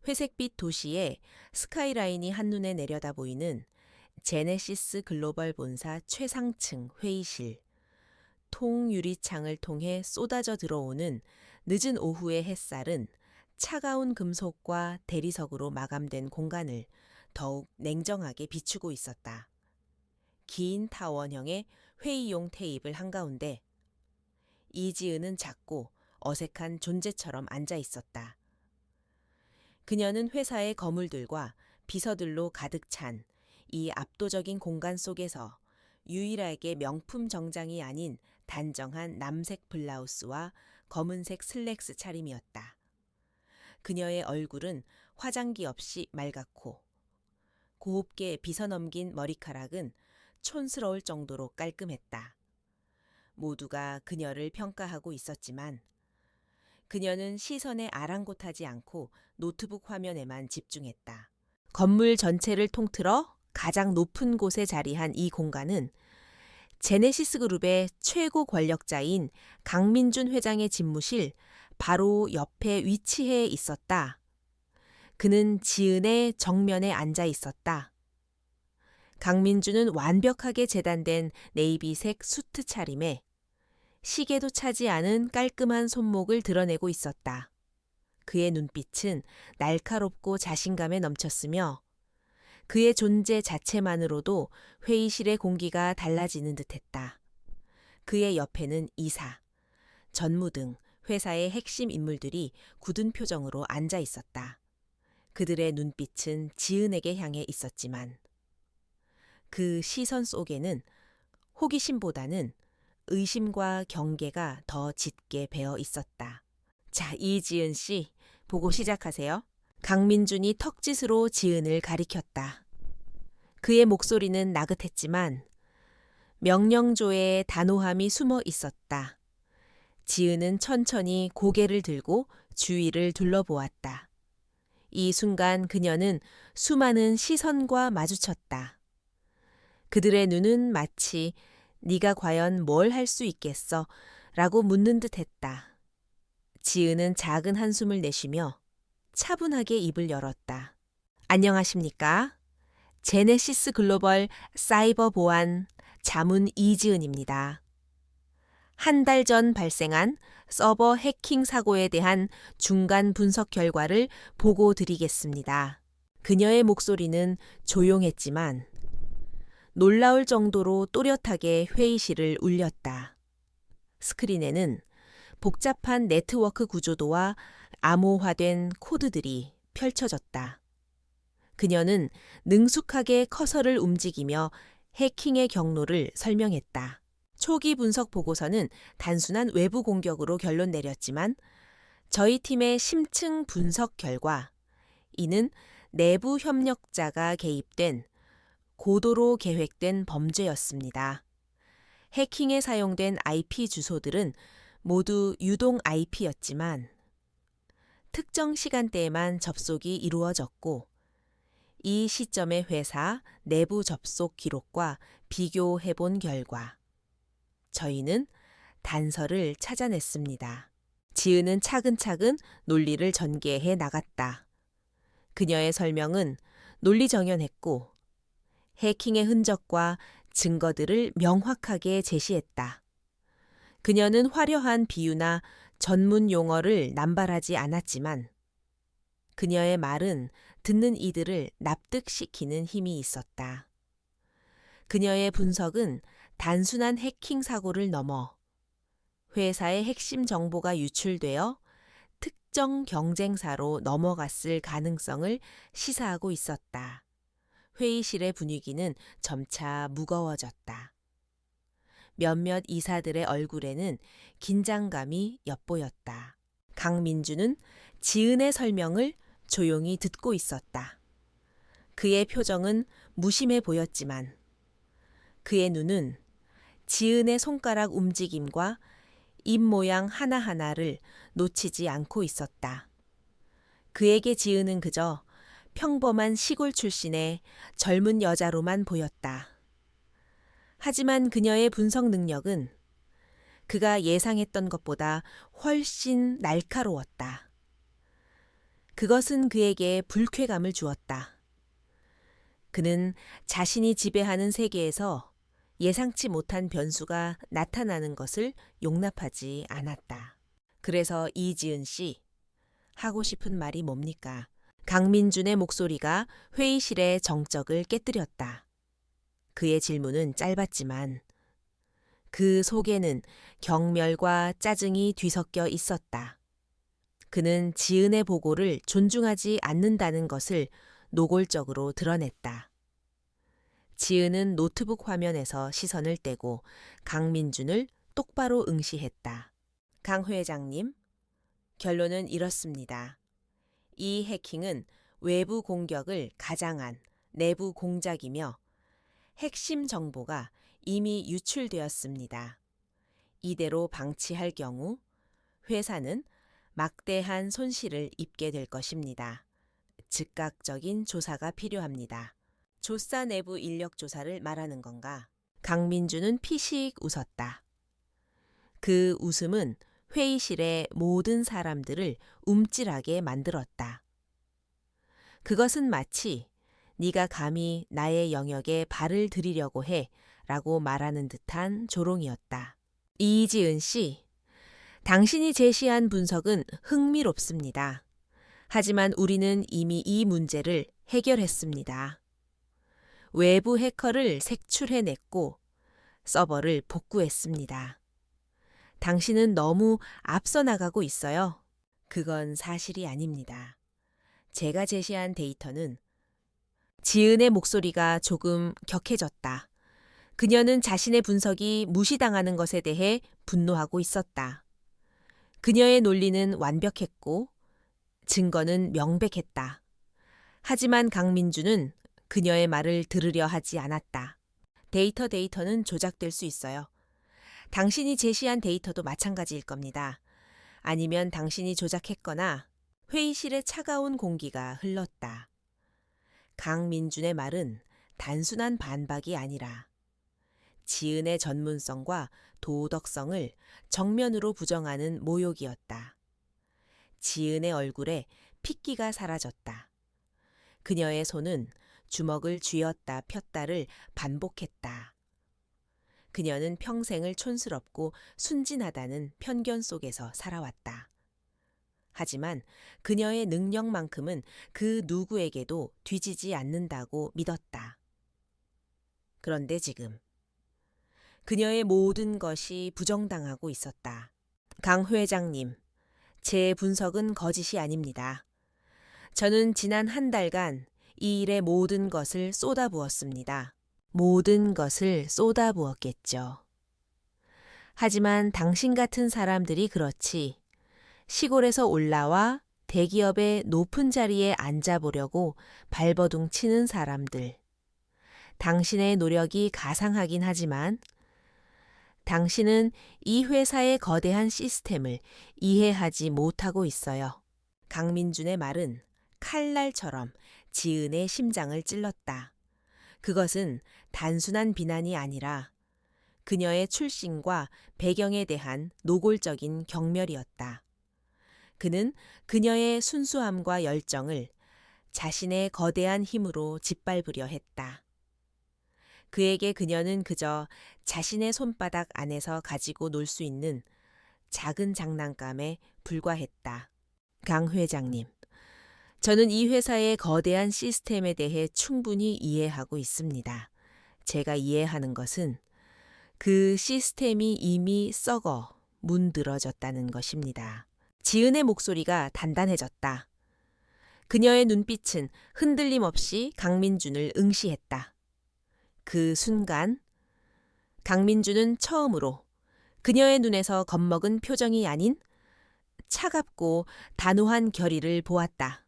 회색빛 도시에 스카이라인이 한눈에 내려다 보이는 제네시스 글로벌 본사 최상층 회의실. 통유리창을 통해 쏟아져 들어오는 늦은 오후의 햇살은 차가운 금속과 대리석으로 마감된 공간을 더욱 냉정하게 비추고 있었다. 긴 타원형의 회의용 테이블 한가운데 이지은은 작고 어색한 존재처럼 앉아 있었다. 그녀는 회사의 거물들과 비서들로 가득 찬 이 압도적인 공간 속에서 유일하게 명품 정장이 아닌 단정한 남색 블라우스와 검은색 슬랙스 차림이었다. 그녀의 얼굴은 화장기 없이 맑았고 곱게 빗어넘긴 머리카락은 촌스러울 정도로 깔끔했다. 모두가 그녀를 평가하고 있었지만 그녀는 시선에 아랑곳하지 않고 노트북 화면에만 집중했다. 건물 전체를 통틀어 가장 높은 곳에 자리한 이 공간은 제네시스 그룹의 최고 권력자인 강민준 회장의 집무실 바로 옆에 위치해 있었다. 그는 지은의 정면에 앉아 있었다. 강민준은 완벽하게 재단된 네이비색 수트 차림에 시계도 차지 않은 깔끔한 손목을 드러내고 있었다. 그의 눈빛은 날카롭고 자신감에 넘쳤으며 그의 존재 자체만으로도 회의실의 공기가 달라지는 듯했다. 그의 옆에는 이사, 전무 등 회사의 핵심 인물들이 굳은 표정으로 앉아 있었다. 그들의 눈빛은 지은에게 향해 있었지만 그 시선 속에는 호기심보다는 의심과 경계가 더 짙게 배어 있었다. 자, 이지은 씨, 보고 시작하세요. 강민준이 턱짓으로 지은을 가리켰다. 그의 목소리는 나긋했지만 명령조에 단호함이 숨어 있었다. 지은은 천천히 고개를 들고 주위를 둘러보았다. 이 순간 그녀는 수많은 시선과 마주쳤다. 그들의 눈은 마치 네가 과연 뭘 할 수 있겠어? 라고 묻는 듯 했다. 지은은 작은 한숨을 내쉬며 차분하게 입을 열었다. 안녕하십니까? 제네시스 글로벌 사이버 보안 자문 이지은입니다. 한 달 전 발생한 서버 해킹 사고에 대한 중간 분석 결과를 보고 드리겠습니다. 그녀의 목소리는 조용했지만 놀라울 정도로 또렷하게 회의실을 울렸다. 스크린에는 복잡한 네트워크 구조도와 암호화된 코드들이 펼쳐졌다. 그녀는 능숙하게 커서를 움직이며 해킹의 경로를 설명했다. 초기 분석 보고서는 단순한 외부 공격으로 결론 내렸지만 저희 팀의 심층 분석 결과 이는 내부 협력자가 개입된 고도로 계획된 범죄였습니다. 해킹에 사용된 IP 주소들은 모두 유동 IP였지만 특정 시간대에만 접속이 이루어졌고 이 시점의 회사 내부 접속 기록과 비교해본 결과 저희는 단서를 찾아냈습니다. 지은은 차근차근 논리를 전개해 나갔다. 그녀의 설명은 논리정연했고 해킹의 흔적과 증거들을 명확하게 제시했다. 그녀는 화려한 비유나 전문 용어를 남발하지 않았지만 그녀의 말은 듣는 이들을 납득시키는 힘이 있었다. 그녀의 분석은 단순한 해킹 사고를 넘어 회사의 핵심 정보가 유출되어 특정 경쟁사로 넘어갔을 가능성을 시사하고 있었다. 회의실의 분위기는 점차 무거워졌다. 몇몇 이사들의 얼굴에는 긴장감이 엿보였다. 강민주는 지은의 설명을 조용히 듣고 있었다. 그의 표정은 무심해 보였지만 그의 눈은 지은의 손가락 움직임과 입 모양 하나하나를 놓치지 않고 있었다. 그에게 지은은 그저 평범한 시골 출신의 젊은 여자로만 보였다. 하지만 그녀의 분석 능력은 그가 예상했던 것보다 훨씬 날카로웠다. 그것은 그에게 불쾌감을 주었다. 그는 자신이 지배하는 세계에서 예상치 못한 변수가 나타나는 것을 용납하지 않았다. 그래서 이지은 씨, 하고 싶은 말이 뭡니까? 강민준의 목소리가 회의실의 정적을 깨뜨렸다. 그의 질문은 짧았지만 그 속에는 경멸과 짜증이 뒤섞여 있었다. 그는 지은의 보고를 존중하지 않는다는 것을 노골적으로 드러냈다. 지은은 노트북 화면에서 시선을 떼고 강민준을 똑바로 응시했다. 강 회장님, 결론은 이렇습니다. 이 해킹은 외부 공격을 가장한 내부 공작이며 핵심 정보가 이미 유출되었습니다. 이대로 방치할 경우 회사는 막대한 손실을 입게 될 것입니다. 즉각적인 조사가 필요합니다. 조사 내부 인력 조사를 말하는 건가? 강민준은 피식 웃었다. 그 웃음은 회의실의 모든 사람들을 움찔하게 만들었다. 그것은 마치 네가 감히 나의 영역에 발을 들이려고 해 라고 말하는 듯한 조롱이었다. 이지은 씨, 당신이 제시한 분석은 흥미롭습니다. 하지만 우리는 이미 이 문제를 해결했습니다. 외부 해커를 색출해냈고 서버를 복구했습니다. 당신은 너무 앞서 나가고 있어요. 그건 사실이 아닙니다. 제가 제시한 데이터는 지은의 목소리가 조금 격해졌다. 그녀는 자신의 분석이 무시당하는 것에 대해 분노하고 있었다. 그녀의 논리는 완벽했고 증거는 명백했다. 하지만 강민주는 그녀의 말을 들으려 하지 않았다. 데이터는 조작될 수 있어요. 당신이 제시한 데이터도 마찬가지일 겁니다. 아니면 당신이 조작했거나 회의실에 차가운 공기가 흘렀다. 강민준의 말은 단순한 반박이 아니라 지은의 전문성과 도덕성을 정면으로 부정하는 모욕이었다. 지은의 얼굴에 핏기가 사라졌다. 그녀의 손은 주먹을 쥐었다 폈다를 반복했다. 그녀는 평생을 촌스럽고 순진하다는 편견 속에서 살아왔다. 하지만 그녀의 능력만큼은 그 누구에게도 뒤지지 않는다고 믿었다. 그런데 지금 그녀의 모든 것이 부정당하고 있었다. 강 회장님, 제 분석은 거짓이 아닙니다. 저는 지난 한 달간 이 일의 모든 것을 쏟아부었습니다. 모든 것을 쏟아부었겠죠. 하지만 당신 같은 사람들이 그렇지. 시골에서 올라와 대기업의 높은 자리에 앉아보려고 발버둥 치는 사람들. 당신의 노력이 가상하긴 하지만 당신은 이 회사의 거대한 시스템을 이해하지 못하고 있어요. 강민준의 말은 칼날처럼 지은의 심장을 찔렀다. 그것은 단순한 비난이 아니라 그녀의 출신과 배경에 대한 노골적인 경멸이었다. 그는 그녀의 순수함과 열정을 자신의 거대한 힘으로 짓밟으려 했다. 그에게 그녀는 그저 자신의 손바닥 안에서 가지고 놀 수 있는 작은 장난감에 불과했다. 강 회장님, 저는 이 회사의 거대한 시스템에 대해 충분히 이해하고 있습니다. 제가 이해하는 것은 그 시스템이 이미 썩어 문드러졌다는 것입니다. 지은의 목소리가 단단해졌다. 그녀의 눈빛은 흔들림 없이 강민준을 응시했다. 그 순간 강민준은 처음으로 그녀의 눈에서 겁먹은 표정이 아닌 차갑고 단호한 결의를 보았다.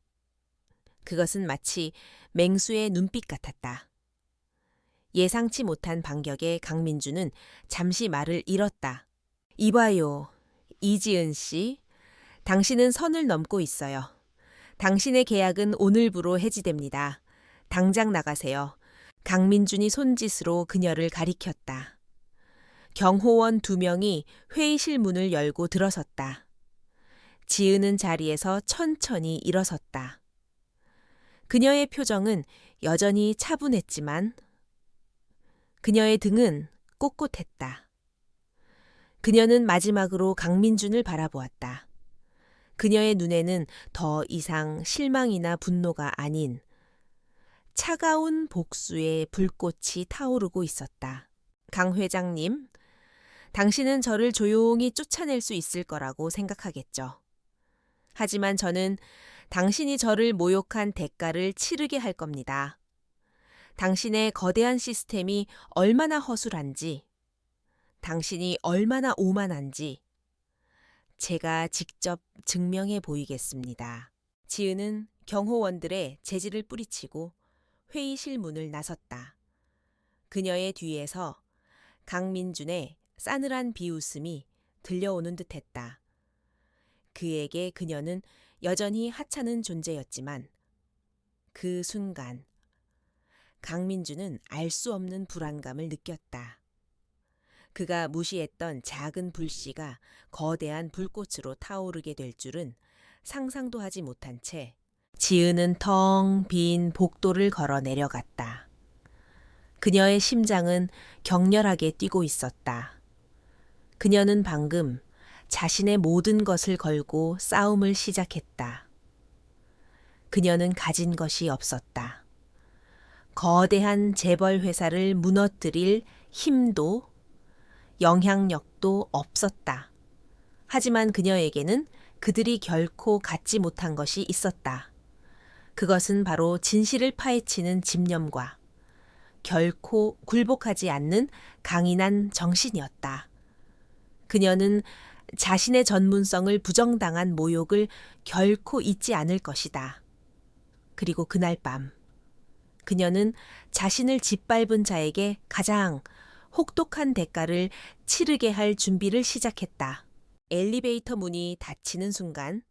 그것은 마치 맹수의 눈빛 같았다. 예상치 못한 반격에 강민준은 잠시 말을 잃었다. 이봐요, 이지은 씨. 당신은 선을 넘고 있어요. 당신의 계약은 오늘부로 해지됩니다. 당장 나가세요. 강민준이 손짓으로 그녀를 가리켰다. 경호원 2명이 회의실 문을 열고 들어섰다. 지은은 자리에서 천천히 일어섰다. 그녀의 표정은 여전히 차분했지만 그녀의 등은 꼿꼿했다. 그녀는 마지막으로 강민준을 바라보았다. 그녀의 눈에는 더 이상 실망이나 분노가 아닌 차가운 복수의 불꽃이 타오르고 있었다. 강 회장님, 당신은 저를 조용히 쫓아낼 수 있을 거라고 생각하겠죠. 하지만 저는 당신이 저를 모욕한 대가를 치르게 할 겁니다. 당신의 거대한 시스템이 얼마나 허술한지, 당신이 얼마나 오만한지 제가 직접 증명해 보이겠습니다. 지은은 경호원들의 제지를 뿌리치고 회의실 문을 나섰다. 그녀의 뒤에서 강민준의 싸늘한 비웃음이 들려오는 듯했다. 그에게 그녀는 여전히 하찮은 존재였지만 그 순간 강민준은 알 수 없는 불안감을 느꼈다. 그가 무시했던 작은 불씨가 거대한 불꽃으로 타오르게 될 줄은 상상도 하지 못한 채 지은은 텅 빈 복도를 걸어 내려갔다. 그녀의 심장은 격렬하게 뛰고 있었다. 그녀는 방금 자신의 모든 것을 걸고 싸움을 시작했다. 그녀는 가진 것이 없었다. 거대한 재벌 회사를 무너뜨릴 힘도 영향력도 없었다. 하지만 그녀에게는 그들이 결코 갖지 못한 것이 있었다. 그것은 바로 진실을 파헤치는 집념과 결코 굴복하지 않는 강인한 정신이었다. 그녀는 자신의 전문성을 부정당한 모욕을 결코 잊지 않을 것이다. 그리고 그날 밤, 그녀는 자신을 짓밟은 자에게 가장 혹독한 대가를 치르게 할 준비를 시작했다. 엘리베이터 문이 닫히는 순간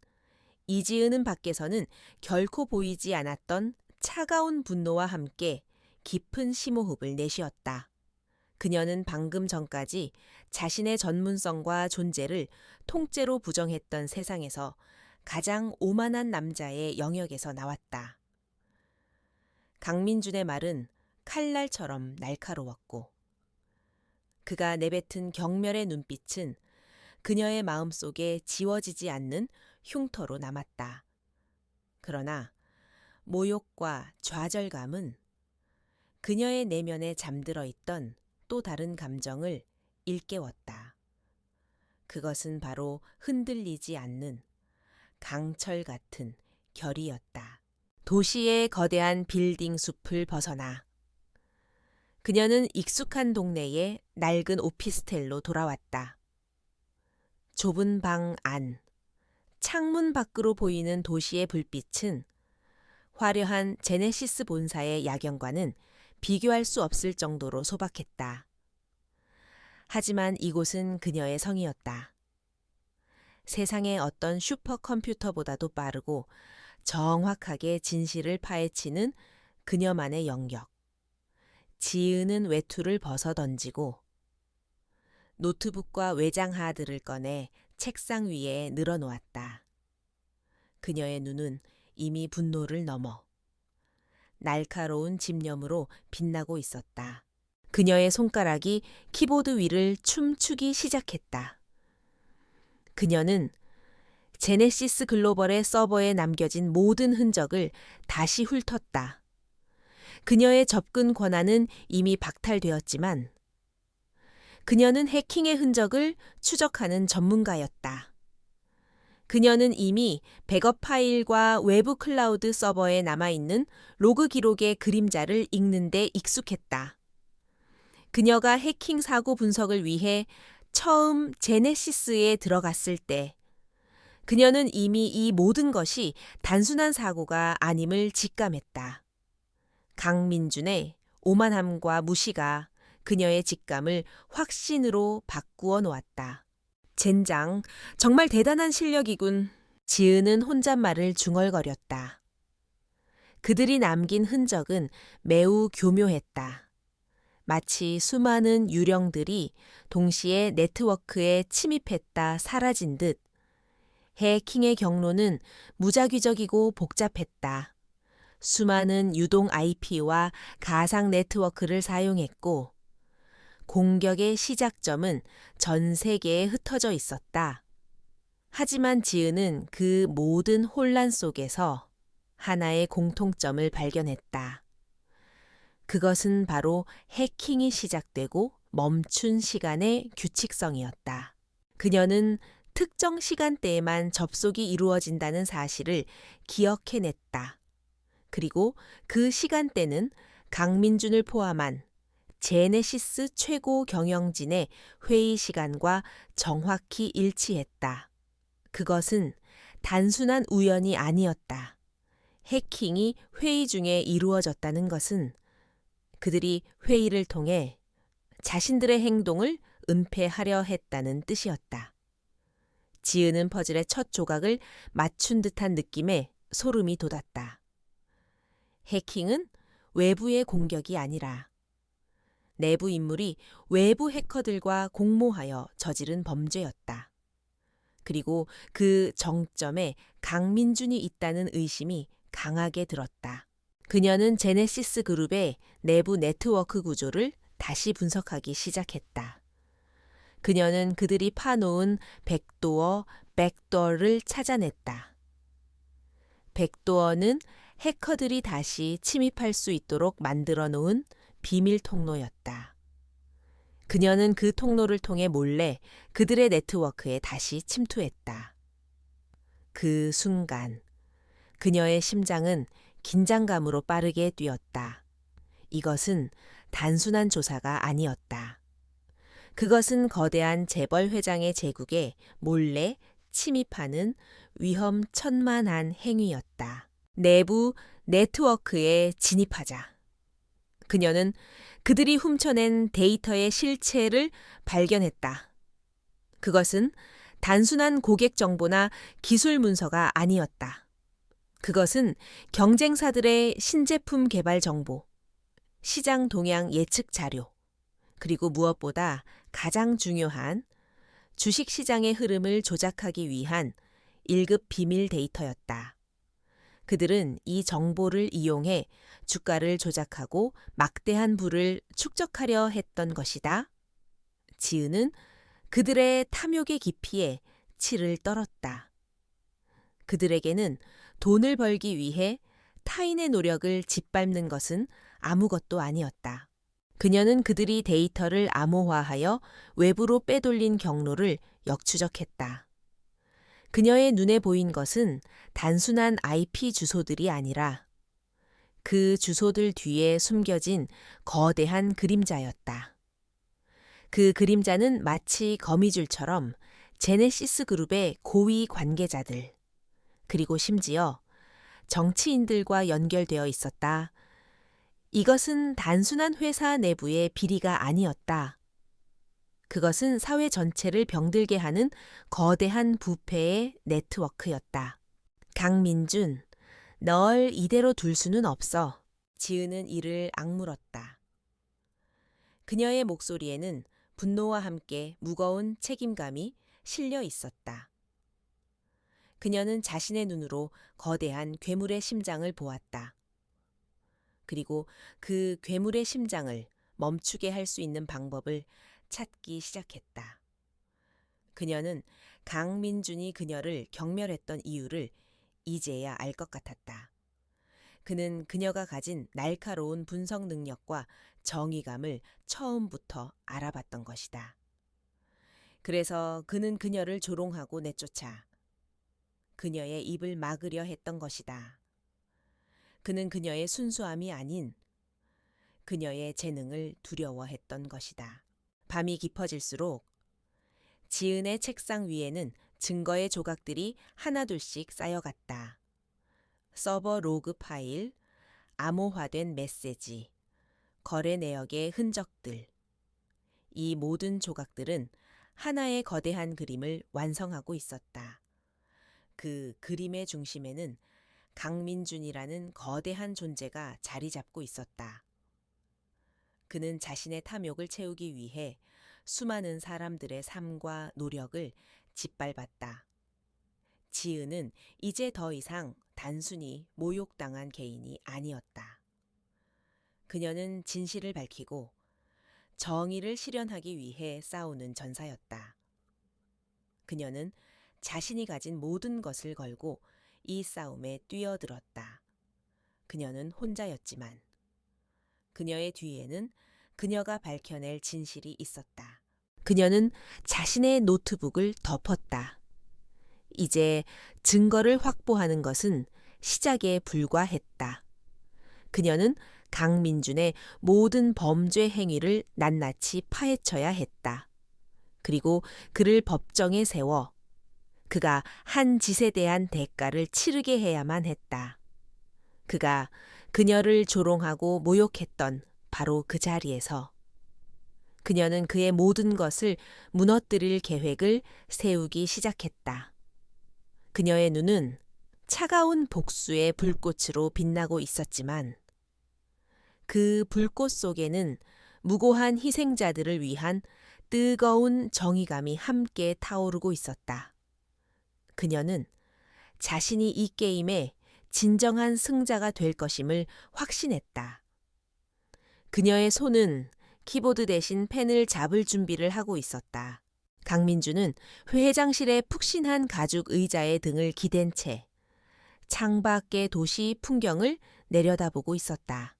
이지은은 밖에서는 결코 보이지 않았던 차가운 분노와 함께 깊은 심호흡을 내쉬었다. 그녀는 방금 전까지 자신의 전문성과 존재를 통째로 부정했던 세상에서 가장 오만한 남자의 영역에서 나왔다. 강민준의 말은 칼날처럼 날카로웠고 그가 내뱉은 경멸의 눈빛은 그녀의 마음속에 지워지지 않는 흉터로 남았다. 그러나 모욕과 좌절감은 그녀의 내면에 잠들어 있던 또 다른 감정을 일깨웠다. 그것은 바로 흔들리지 않는 강철 같은 결의였다. 도시의 거대한 빌딩 숲을 벗어나 그녀는 익숙한 동네의 낡은 오피스텔로 돌아왔다. 좁은 방 안, 창문 밖으로 보이는 도시의 불빛은 화려한 제네시스 본사의 야경과는 비교할 수 없을 정도로 소박했다. 하지만 이곳은 그녀의 성이었다. 세상의 어떤 슈퍼컴퓨터보다도 빠르고 정확하게 진실을 파헤치는 그녀만의 영역. 지은은 외투를 벗어던지고 노트북과 외장 하드를 꺼내 책상 위에 늘어놓았다. 그녀의 눈은 이미 분노를 넘어 날카로운 집념으로 빛나고 있었다. 그녀의 손가락이 키보드 위를 춤추기 시작했다. 그녀는 제네시스 글로벌의 서버에 남겨진 모든 흔적을 다시 훑었다. 그녀의 접근 권한은 이미 박탈되었지만 그녀는 해킹의 흔적을 추적하는 전문가였다. 그녀는 이미 백업 파일과 외부 클라우드 서버에 남아있는 로그 기록의 그림자를 읽는 데 익숙했다. 그녀가 해킹 사고 분석을 위해 처음 제네시스에 들어갔을 때 그녀는 이미 이 모든 것이 단순한 사고가 아님을 직감했다. 강민준의 오만함과 무시가 그녀의 직감을 확신으로 바꾸어 놓았다. 젠장, 정말 대단한 실력이군. 지은은 혼잣말을 중얼거렸다. 그들이 남긴 흔적은 매우 교묘했다. 마치 수많은 유령들이 동시에 네트워크에 침입했다 사라진 듯 해킹의 경로는 무작위적이고 복잡했다. 수많은 유동 IP와 가상 네트워크를 사용했고, 공격의 시작점은 전 세계에 흩어져 있었다. 하지만 지은은 그 모든 혼란 속에서 하나의 공통점을 발견했다. 그것은 바로 해킹이 시작되고 멈춘 시간의 규칙성이었다. 그녀는 특정 시간대에만 접속이 이루어진다는 사실을 기억해냈다. 그리고 그 시간대는 강민준을 포함한 제네시스 최고 경영진의 회의 시간과 정확히 일치했다. 그것은 단순한 우연이 아니었다. 해킹이 회의 중에 이루어졌다는 것은 그들이 회의를 통해 자신들의 행동을 은폐하려 했다는 뜻이었다. 지은은 퍼즐의 첫 조각을 맞춘 듯한 느낌에 소름이 돋았다. 해킹은 외부의 공격이 아니라 내부 인물이 외부 해커들과 공모하여 저지른 범죄였다. 그리고 그 정점에 강민준이 있다는 의심이 강하게 들었다. 그녀는 제네시스 그룹의 내부 네트워크 구조를 다시 분석하기 시작했다. 그녀는 그들이 파놓은 백도어, 백도어를 찾아냈다. 백도어는 해커들이 다시 침입할 수 있도록 만들어 놓은 비밀 통로였다. 그녀는 그 통로를 통해 몰래 그들의 네트워크에 다시 침투했다. 그 순간 그녀의 심장은 긴장감으로 빠르게 뛰었다. 이것은 단순한 조사가 아니었다. 그것은 거대한 재벌 회장의 제국에 몰래 침입하는 위험천만한 행위였다. 내부 네트워크에 진입하자. 그녀는 그들이 훔쳐낸 데이터의 실체를 발견했다. 그것은 단순한 고객 정보나 기술 문서가 아니었다. 그것은 경쟁사들의 신제품 개발 정보, 시장 동향 예측 자료, 그리고 무엇보다 가장 중요한 주식시장의 흐름을 조작하기 위한 1급 비밀 데이터였다. 그들은 이 정보를 이용해 주가를 조작하고 막대한 부를 축적하려 했던 것이다. 지은은 그들의 탐욕의 깊이에 치를 떨었다. 그들에게는 돈을 벌기 위해 타인의 노력을 짓밟는 것은 아무것도 아니었다. 그녀는 그들이 데이터를 암호화하여 외부로 빼돌린 경로를 역추적했다. 그녀의 눈에 보인 것은 단순한 IP 주소들이 아니라 그 주소들 뒤에 숨겨진 거대한 그림자였다. 그 그림자는 마치 거미줄처럼 제네시스 그룹의 고위 관계자들, 그리고 심지어 정치인들과 연결되어 있었다. 이것은 단순한 회사 내부의 비리가 아니었다. 그것은 사회 전체를 병들게 하는 거대한 부패의 네트워크였다. 강민준, 널 이대로 둘 수는 없어. 지은은 이를 악물었다. 그녀의 목소리에는 분노와 함께 무거운 책임감이 실려 있었다. 그녀는 자신의 눈으로 거대한 괴물의 심장을 보았다. 그리고 그 괴물의 심장을 멈추게 할 수 있는 방법을 찾기 시작했다. 그녀는 강민준이 그녀를 경멸했던 이유를 이제야 알 것 같았다. 그는 그녀가 가진 날카로운 분석 능력과 정의감을 처음부터 알아봤던 것이다. 그래서 그는 그녀를 조롱하고 내쫓아 그녀의 입을 막으려 했던 것이다. 그는 그녀의 순수함이 아닌 그녀의 재능을 두려워했던 것이다. 밤이 깊어질수록 지은의 책상 위에는 증거의 조각들이 하나둘씩 쌓여갔다. 서버 로그 파일, 암호화된 메시지, 거래 내역의 흔적들. 이 모든 조각들은 하나의 거대한 그림을 완성하고 있었다. 그 그림의 중심에는 강민준이라는 거대한 존재가 자리 잡고 있었다. 그는 자신의 탐욕을 채우기 위해 수많은 사람들의 삶과 노력을 짓밟았다. 지은은 이제 더 이상 단순히 모욕당한 개인이 아니었다. 그녀는 진실을 밝히고 정의를 실현하기 위해 싸우는 전사였다. 그녀는 자신이 가진 모든 것을 걸고 이 싸움에 뛰어들었다. 그녀는 혼자였지만 그녀의 뒤에는 그녀가 밝혀낼 진실이 있었다. 그녀는 자신의 노트북을 덮었다. 이제 증거를 확보하는 것은 시작에 불과했다. 그녀는 강민준의 모든 범죄 행위를 낱낱이 파헤쳐야 했다. 그리고 그를 법정에 세워 그가 한 짓에 대한 대가를 치르게 해야만 했다. 그가 그녀를 조롱하고 모욕했던 바로 그 자리에서 그녀는 그의 모든 것을 무너뜨릴 계획을 세우기 시작했다. 그녀의 눈은 차가운 복수의 불꽃으로 빛나고 있었지만 그 불꽃 속에는 무고한 희생자들을 위한 뜨거운 정의감이 함께 타오르고 있었다. 그녀는 자신이 이 게임의 진정한 승자가 될 것임을 확신했다. 그녀의 손은 키보드 대신 펜을 잡을 준비를 하고 있었다. 강민주는 회장실의 푹신한 가죽 의자에 등을 기댄 채 창밖의 도시 풍경을 내려다보고 있었다.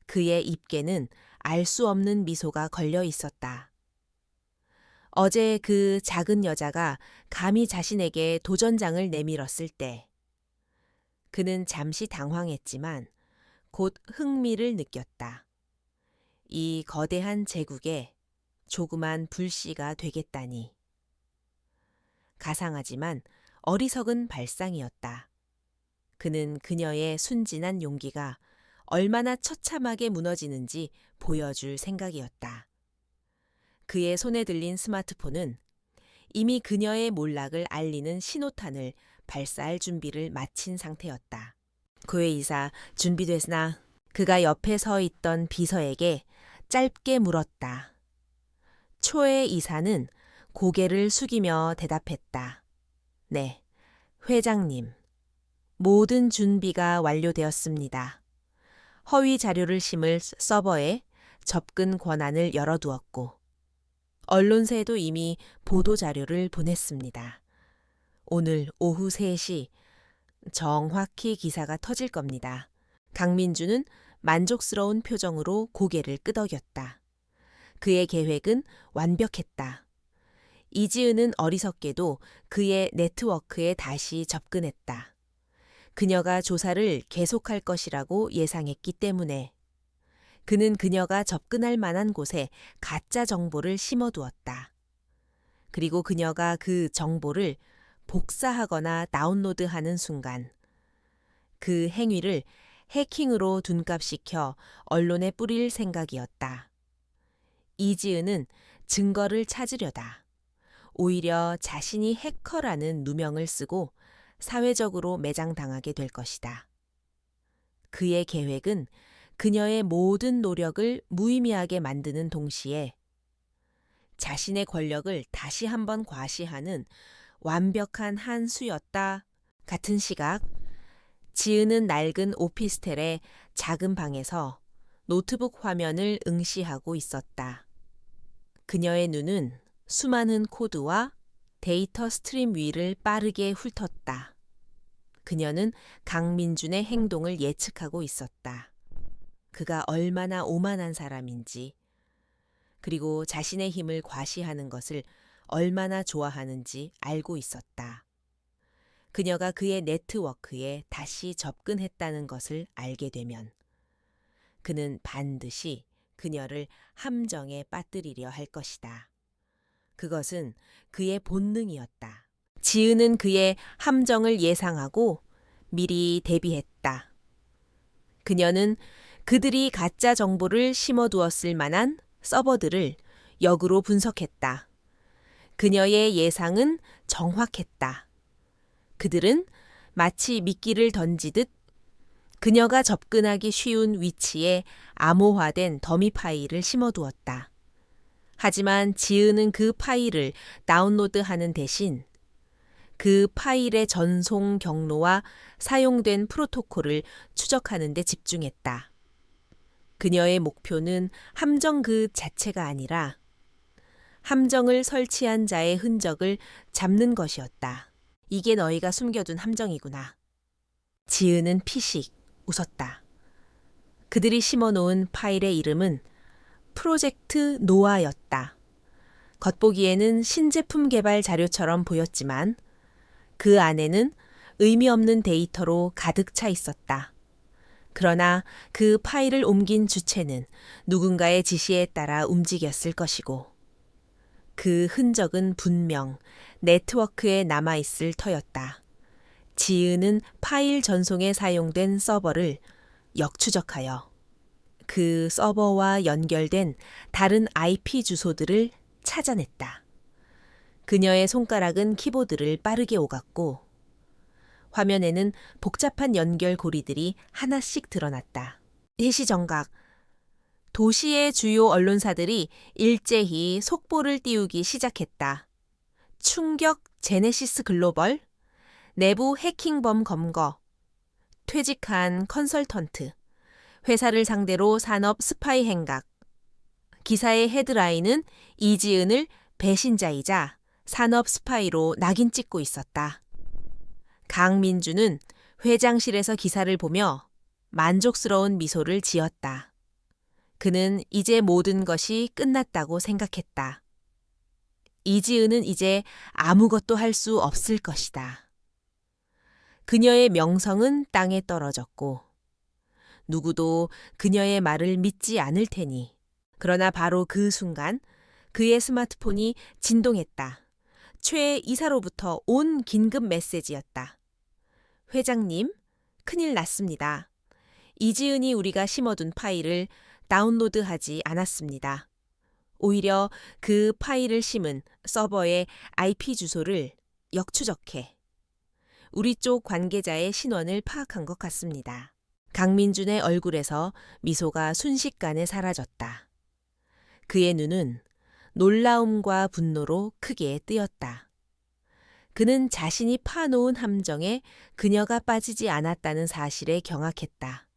그의 입계는 알 수 없는 미소가 걸려 있었다. 어제 그 작은 여자가 감히 자신에게 도전장을 내밀었을 때 그는 잠시 당황했지만 곧 흥미를 느꼈다. 이 거대한 제국에 조그만 불씨가 되겠다니. 가상하지만 어리석은 발상이었다. 그는 그녀의 순진한 용기가 얼마나 처참하게 무너지는지 보여줄 생각이었다. 그의 손에 들린 스마트폰은 이미 그녀의 몰락을 알리는 신호탄을 발사할 준비를 마친 상태였다. 고해 이사 준비됐나? 그가 옆에 서 있던 비서에게 짧게 물었다. 초해 이사는 고개를 숙이며 대답했다. 네, 회장님. 모든 준비가 완료되었습니다. 허위 자료를 심을 서버에 접근 권한을 열어두었고 언론사에도 이미 보도 자료를 보냈습니다. 오늘 오후 3시 정확히 기사가 터질 겁니다. 강민주는 만족스러운 표정으로 고개를 끄덕였다. 그의 계획은 완벽했다. 이지은은 어리석게도 그의 네트워크에 다시 접근했다. 그녀가 조사를 계속할 것이라고 예상했기 때문에 그는 그녀가 접근할 만한 곳에 가짜 정보를 심어두었다. 그리고 그녀가 그 정보를 복사하거나 다운로드하는 순간 그 행위를 해킹으로 둔갑시켜 언론에 뿌릴 생각이었다. 이지은은 증거를 찾으려다 오히려 자신이 해커라는 누명을 쓰고 사회적으로 매장당하게 될 것이다. 그의 계획은 그녀의 모든 노력을 무의미하게 만드는 동시에 자신의 권력을 다시 한번 과시하는 완벽한 한 수였다. 같은 시각 지은은 낡은 오피스텔의 작은 방에서 노트북 화면을 응시하고 있었다. 그녀의 눈은 수많은 코드와 데이터 스트림 위를 빠르게 훑었다. 그녀는 강민준의 행동을 예측하고 있었다. 그가 얼마나 오만한 사람인지, 그리고 자신의 힘을 과시하는 것을 얼마나 좋아하는지 알고 있었다. 그녀가 그의 네트워크에 다시 접근했다는 것을 알게 되면 그는 반드시 그녀를 함정에 빠뜨리려 할 것이다. 그것은 그의 본능이었다. 지은은 그의 함정을 예상하고 미리 대비했다. 그녀는 그들이 가짜 정보를 심어두었을 만한 서버들을 역으로 분석했다. 그녀의 예상은 정확했다. 그들은 마치 미끼를 던지듯 그녀가 접근하기 쉬운 위치에 암호화된 더미 파일을 심어두었다. 하지만 지은은 그 파일을 다운로드하는 대신 그 파일의 전송 경로와 사용된 프로토콜을 추적하는 데 집중했다. 그녀의 목표는 함정 그 자체가 아니라 함정을 설치한 자의 흔적을 잡는 것이었다. 이게 너희가 숨겨둔 함정이구나. 지은은 피식 웃었다. 그들이 심어놓은 파일의 이름은 프로젝트 노아였다. 겉보기에는 신제품 개발 자료처럼 보였지만 그 안에는 의미 없는 데이터로 가득 차 있었다. 그러나 그 파일을 옮긴 주체는 누군가의 지시에 따라 움직였을 것이고 그 흔적은 분명 네트워크에 남아있을 터였다. 지은은 파일 전송에 사용된 서버를 역추적하여 그 서버와 연결된 다른 IP 주소들을 찾아냈다. 그녀의 손가락은 키보드를 빠르게 오갔고 화면에는 복잡한 연결 고리들이 하나씩 드러났다. 일시정각. 도시의 주요 언론사들이 일제히 속보를 띄우기 시작했다. 충격 제네시스 글로벌, 내부 해킹범 검거, 퇴직한 컨설턴트, 회사를 상대로 산업 스파이 행각. 기사의 헤드라인은 이지은을 배신자이자 산업 스파이로 낙인 찍고 있었다. 강민주는 회장실에서 기사를 보며 만족스러운 미소를 지었다. 그는 이제 모든 것이 끝났다고 생각했다. 이지은은 이제 아무것도 할 수 없을 것이다. 그녀의 명성은 땅에 떨어졌고 누구도 그녀의 말을 믿지 않을 테니. 그러나 바로 그 순간 그의 스마트폰이 진동했다. 최 이사로부터 온 긴급 메시지였다. 회장님, 큰일 났습니다. 이지은이 우리가 심어둔 파일을 다운로드하지 않았습니다. 오히려 그 파일을 심은 서버의 IP 주소를 역추적해 우리 쪽 관계자의 신원을 파악한 것 같습니다. 강민준의 얼굴에서 미소가 순식간에 사라졌다. 그의 눈은 놀라움과 분노로 크게 뜨였다. 그는 자신이 파놓은 함정에 그녀가 빠지지 않았다는 사실에 경악했다.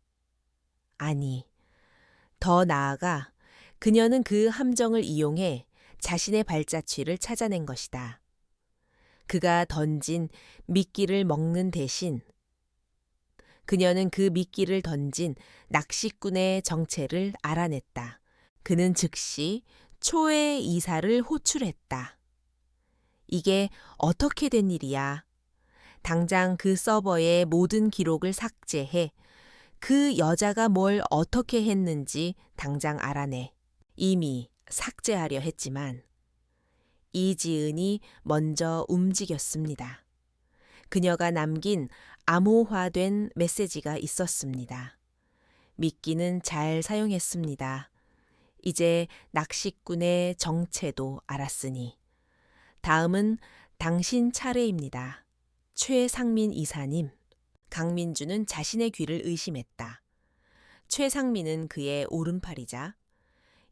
아니, 더 나아가 그녀는 그 함정을 이용해 자신의 발자취를 찾아낸 것이다. 그가 던진 미끼를 먹는 대신 그녀는 그 미끼를 던진 낚시꾼의 정체를 알아냈다. 그는 즉시 초의 이사를 호출했다. 이게 어떻게 된 일이야? 당장 그 서버의 모든 기록을 삭제해 그 여자가 뭘 어떻게 했는지 당장 알아내. 이미 삭제하려 했지만 이지은이 먼저 움직였습니다. 그녀가 남긴 암호화된 메시지가 있었습니다. 미끼는 잘 사용했습니다. 이제 낚시꾼의 정체도 알았으니 다음은 당신 차례입니다. 최상민 이사님. 강민주는 자신의 귀를 의심했다. 최상민은 그의 오른팔이자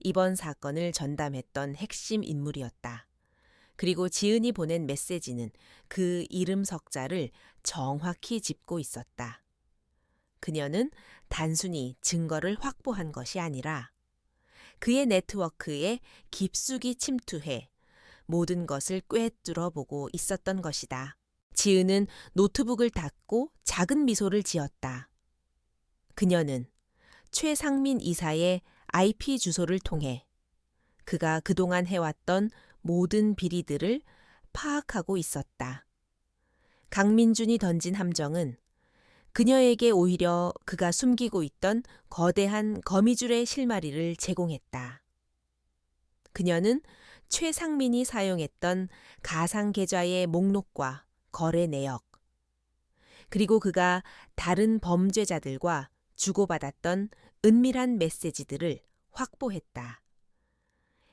이번 사건을 전담했던 핵심 인물이었다. 그리고 지은이 보낸 메시지는 그 이름 석자를 정확히 짚고 있었다. 그녀는 단순히 증거를 확보한 것이 아니라 그의 네트워크에 깊숙이 침투해 모든 것을 꿰뚫어 보고 있었던 것이다. 지은은 노트북을 닫고 작은 미소를 지었다. 그녀는 최상민 이사의 IP 주소를 통해 그가 그동안 해왔던 모든 비리들을 파악하고 있었다. 강민준이 던진 함정은 그녀에게 오히려 그가 숨기고 있던 거대한 거미줄의 실마리를 제공했다. 그녀는 최상민이 사용했던 가상 계좌의 목록과 거래 내역, 그리고 그가 다른 범죄자들과 주고받았던 은밀한 메시지들을 확보했다.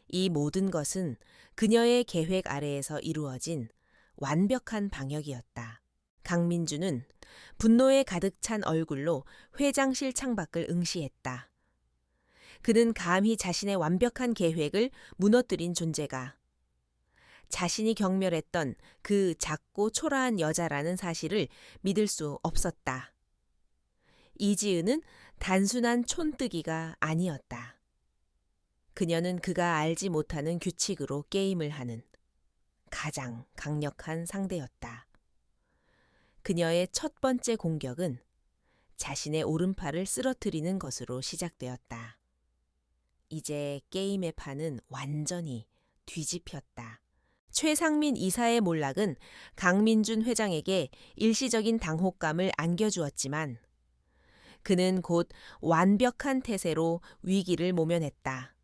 이 모든 것은 그녀의 계획 아래에서 이루어진 완벽한 방역이었다. 강민주는 분노에 가득 찬 얼굴로 회장실 창밖을 응시했다. 그는 감히 자신의 완벽한 계획을 무너뜨린 존재가 자신이 경멸했던 그 작고 초라한 여자라는 사실을 믿을 수 없었다. 이지은은 단순한 촌뜨기가 아니었다. 그녀는 그가 알지 못하는 규칙으로 게임을 하는 가장 강력한 상대였다. 그녀의 첫 번째 공격은 자신의 오른팔을 쓰러뜨리는 것으로 시작되었다. 이제 게임의 판은 완전히 뒤집혔다. 최상민 이사의 몰락은 강민준 회장에게 일시적인 당혹감을 안겨주었지만 그는 곧 완벽한 태세로 위기를 모면했다.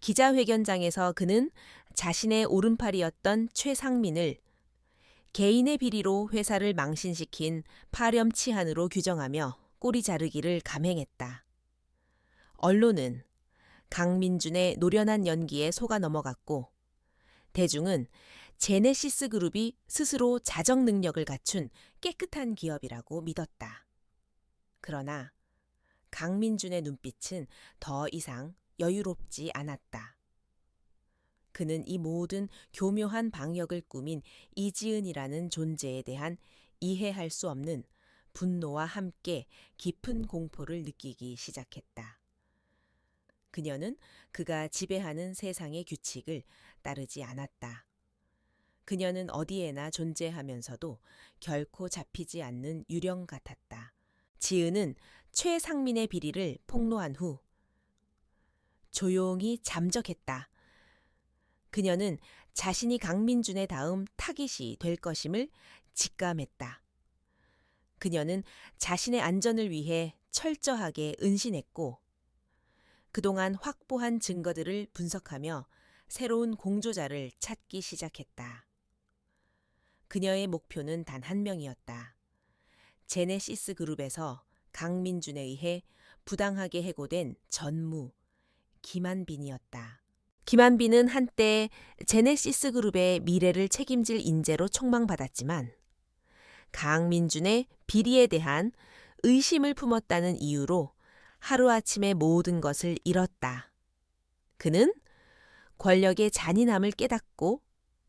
기자회견장에서 그는 자신의 오른팔이었던 최상민을 개인의 비리로 회사를 망신시킨 파렴치한으로 규정하며 꼬리 자르기를 감행했다. 언론은 강민준의 노련한 연기에 속아 넘어갔고 대중은 제네시스 그룹이 스스로 자정 능력을 갖춘 깨끗한 기업이라고 믿었다. 그러나 강민준의 눈빛은 더 이상 여유롭지 않았다. 그는 이 모든 교묘한 방역을 꾸민 이지은이라는 존재에 대한 이해할 수 없는 분노와 함께 깊은 공포를 느끼기 시작했다. 그녀는 그가 지배하는 세상의 규칙을 따르지 않았다. 그녀는 어디에나 존재하면서도 결코 잡히지 않는 유령 같았다. 지은은 최상민의 비리를 폭로한 후 조용히 잠적했다. 그녀는 자신이 강민준의 다음 타깃이 될 것임을 직감했다. 그녀는 자신의 안전을 위해 철저하게 은신했고 그동안 확보한 증거들을 분석하며 새로운 공조자를 찾기 시작했다. 그녀의 목표는 단 한 명이었다. 제네시스 그룹에서 강민준에 의해 부당하게 해고된 전무 김한빈이었다. 김한빈은 한때 제네시스 그룹의 미래를 책임질 인재로 촉망받았지만 강민준의 비리에 대한 의심을 품었다는 이유로 하루아침에 모든 것을 잃었다. 그는 권력의 잔인함을 깨닫고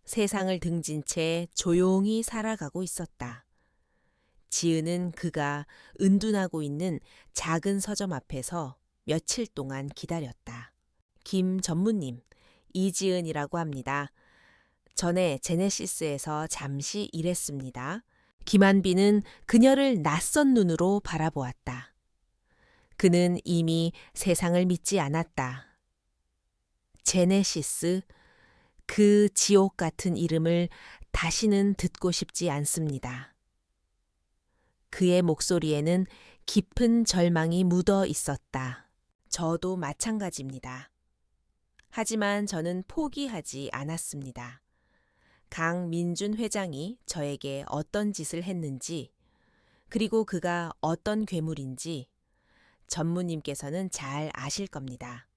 세상을 등진 채 조용히 살아가고 있었다. 지은은 그가 은둔하고 있는 작은 서점 앞에서 며칠 동안 기다렸다. 김 전무님, 이지은이라고 합니다. 전에 제네시스에서 잠시 일했습니다. 김한빈은 그녀를 낯선 눈으로 바라보았다. 그는 이미 세상을 믿지 않았다. 제네시스, 그 지옥 같은 이름을 다시는 듣고 싶지 않습니다. 그의 목소리에는 깊은 절망이 묻어 있었다. 저도 마찬가지입니다. 하지만 저는 포기하지 않았습니다. 강민준 회장이 저에게 어떤 짓을 했는지, 그리고 그가 어떤 괴물인지 전무님께서는 잘 아실 겁니다.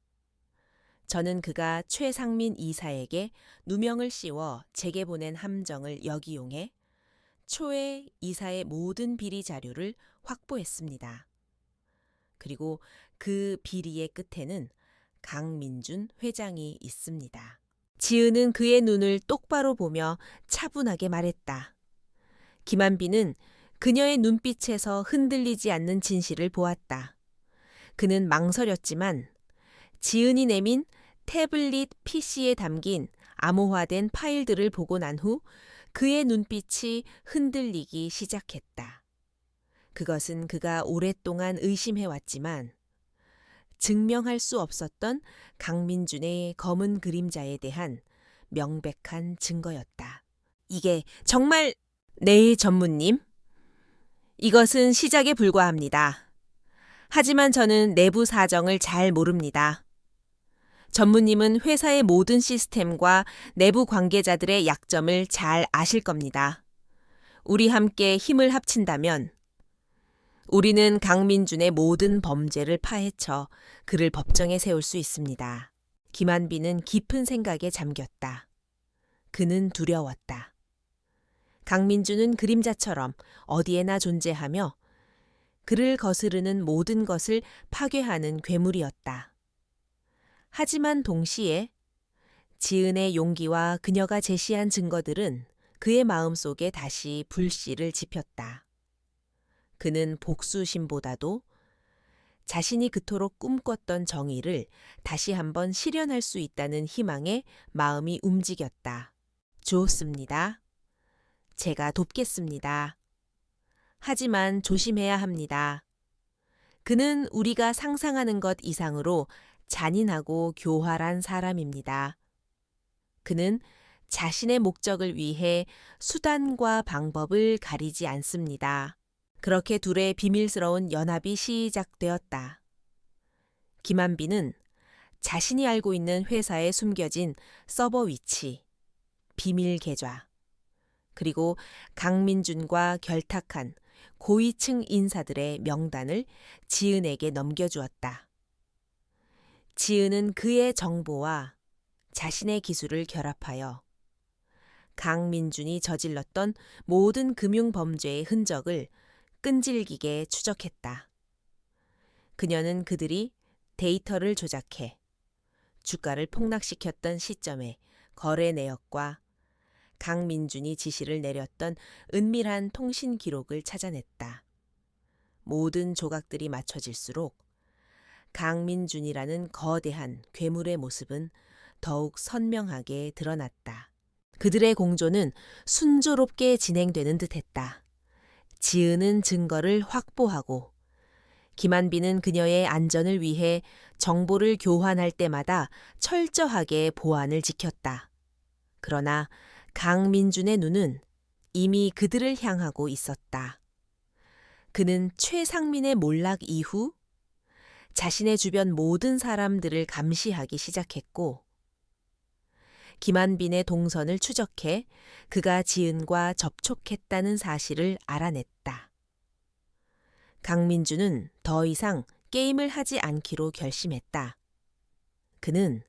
저는 그가 최상민 이사에게 누명을 씌워 제게 보낸 함정을 역이용해 초에 이사의 모든 비리 자료를 확보했습니다. 그리고 그 비리의 끝에는 강민준 회장이 있습니다. 지은은 그의 눈을 똑바로 보며 차분하게 말했다. 김한빈은 그녀의 눈빛에서 흔들리지 않는 진실을 보았다. 그는 망설였지만 지은이 내민 태블릿 PC에 담긴 암호화된 파일들을 보고 난 후 그의 눈빛이 흔들리기 시작했다. 그것은 그가 오랫동안 의심해왔지만 증명할 수 없었던 강민준의 검은 그림자에 대한 명백한 증거였다. 이게 정말 네, 전무님. 이것은 시작에 불과합니다. 하지만 저는 내부 사정을 잘 모릅니다. 전무님은 회사의 모든 시스템과 내부 관계자들의 약점을 잘 아실 겁니다. 우리 함께 힘을 합친다면 우리는 강민준의 모든 범죄를 파헤쳐 그를 법정에 세울 수 있습니다. 김한빈은 깊은 생각에 잠겼다. 그는 두려웠다. 강민준은 그림자처럼 어디에나 존재하며 그를 거스르는 모든 것을 파괴하는 괴물이었다. 하지만 동시에 지은의 용기와 그녀가 제시한 증거들은 그의 마음속에 다시 불씨를 지폈다. 그는 복수심보다도 자신이 그토록 꿈꿨던 정의를 다시 한번 실현할 수 있다는 희망에 마음이 움직였다. 좋습니다. 제가 돕겠습니다. 하지만 조심해야 합니다. 그는 우리가 상상하는 것 이상으로 잔인하고 교활한 사람입니다. 그는 자신의 목적을 위해 수단과 방법을 가리지 않습니다. 그렇게 둘의 비밀스러운 연합이 시작되었다. 김한빈은 자신이 알고 있는 회사에 숨겨진 서버 위치, 비밀 계좌, 그리고 강민준과 결탁한 고위층 인사들의 명단을 지은에게 넘겨주었다. 지은은 그의 정보와 자신의 기술을 결합하여 강민준이 저질렀던 모든 금융범죄의 흔적을 끈질기게 추적했다. 그녀는 그들이 데이터를 조작해 주가를 폭락시켰던 시점의 거래 내역과 강민준이 지시를 내렸던 은밀한 통신 기록을 찾아냈다. 모든 조각들이 맞춰질수록 강민준이라는 거대한 괴물의 모습은 더욱 선명하게 드러났다. 그들의 공조는 순조롭게 진행되는 듯했다. 지은은 증거를 확보하고 김한빈은 그녀의 안전을 위해 정보를 교환할 때마다 철저하게 보안을 지켰다. 그러나 강민준의 눈은 이미 그들을 향하고 있었다. 그는 최상민의 몰락 이후 자신의 주변 모든 사람들을 감시하기 시작했고 김한빈의 동선을 추적해 그가 지은과 접촉했다는 사실을 알아냈다. 강민준은 더 이상 게임을 하지 않기로 결심했다. 그는